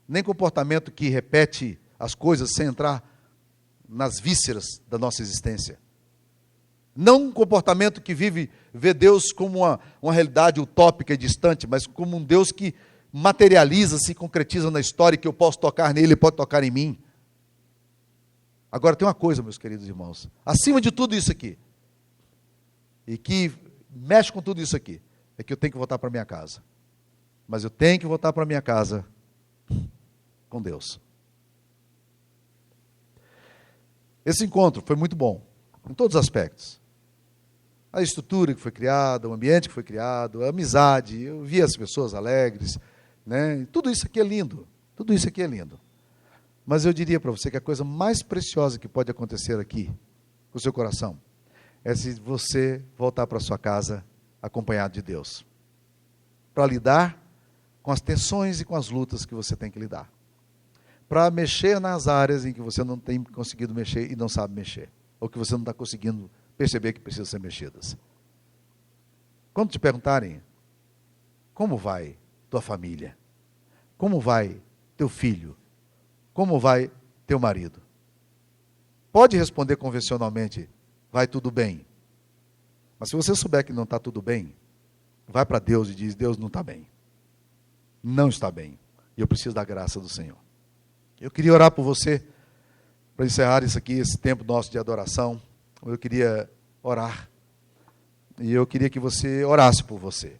nem comportamento que repete as coisas sem entrar nas vísceras da nossa existência. Não um comportamento que vê Deus como uma realidade utópica e distante, mas como um Deus que materializa, se concretiza na história, que eu posso tocar nele, ele pode tocar em mim. Agora tem uma coisa, meus queridos irmãos, acima de tudo isso aqui, e que mexe com tudo isso aqui, é que eu tenho que voltar para minha casa. Mas eu tenho que voltar para minha casa com Deus. Esse encontro foi muito bom, em todos os aspectos. A estrutura que foi criada, o ambiente que foi criado, a amizade, eu vi as pessoas alegres, né? Tudo isso aqui é lindo, tudo isso aqui é lindo. Mas eu diria para você que a coisa mais preciosa que pode acontecer aqui, com o seu coração, é se você voltar para a sua casa acompanhado de Deus, para lidar com as tensões e com as lutas que você tem que lidar, para mexer nas áreas em que você não tem conseguido mexer e não sabe mexer, ou que você não está conseguindo perceber que precisam ser mexidas. Quando te perguntarem, como vai tua família? Como vai teu filho? Como vai teu marido? Pode responder convencionalmente, vai tudo bem. Mas se você souber que não está tudo bem, vai para Deus e diz, Deus não está bem. Não está bem. E eu preciso da graça do Senhor. Eu queria orar por você, para encerrar isso aqui, esse tempo nosso de adoração. Eu queria orar. E eu queria que você orasse por você.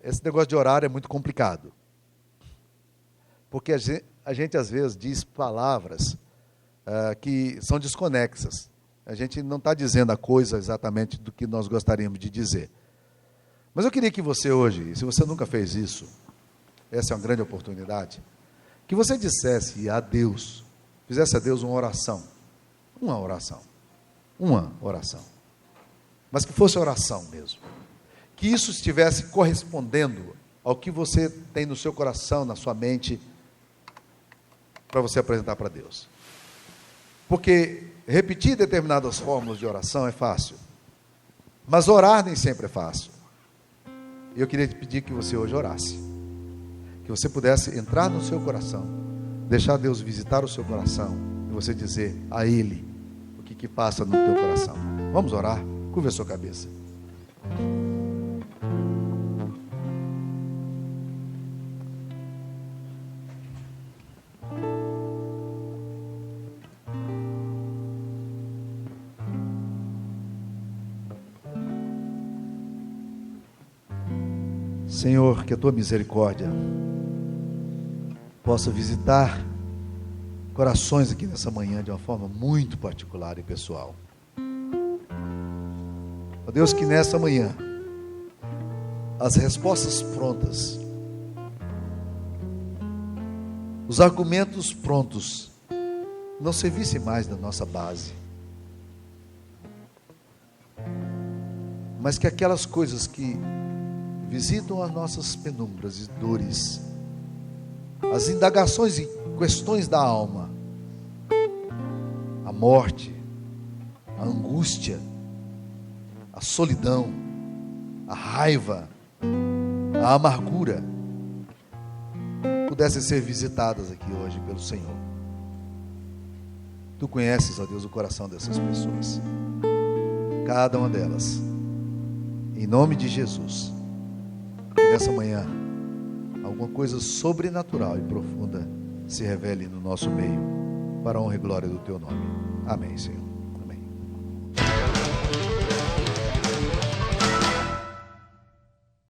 Esse negócio de orar é muito complicado. Porque a gente às vezes diz palavras que são desconexas. A gente não está dizendo a coisa exatamente do que nós gostaríamos de dizer. Mas eu queria que você hoje, se você nunca fez isso, essa é uma grande oportunidade, que você dissesse a Deus, fizesse a Deus uma oração, mas que fosse oração mesmo, que isso estivesse correspondendo ao que você tem no seu coração, na sua mente, para você apresentar para Deus. Porque repetir determinadas fórmulas de oração é fácil, mas orar nem sempre é fácil. E eu queria te pedir que você hoje orasse, que você pudesse entrar no seu coração, deixar Deus visitar o seu coração, e você dizer a Ele o que passa no teu coração. Vamos orar? Curva a sua cabeça. Senhor, que a Tua misericórdia possa visitar corações aqui nessa manhã de uma forma muito particular e pessoal. Ó Deus, que nessa manhã as respostas prontas, os argumentos prontos, não servissem mais da nossa base, mas que aquelas coisas que visitam as nossas penumbras e dores, as indagações e questões da alma, a morte, a angústia, a solidão, a raiva, a amargura, pudessem ser visitadas aqui hoje pelo Senhor. Tu conheces, ó Deus, o coração dessas pessoas, cada uma delas, em nome de Jesus. Que nessa manhã alguma coisa sobrenatural e profunda se revele no nosso meio, para a honra e glória do Teu nome. Amém, Senhor.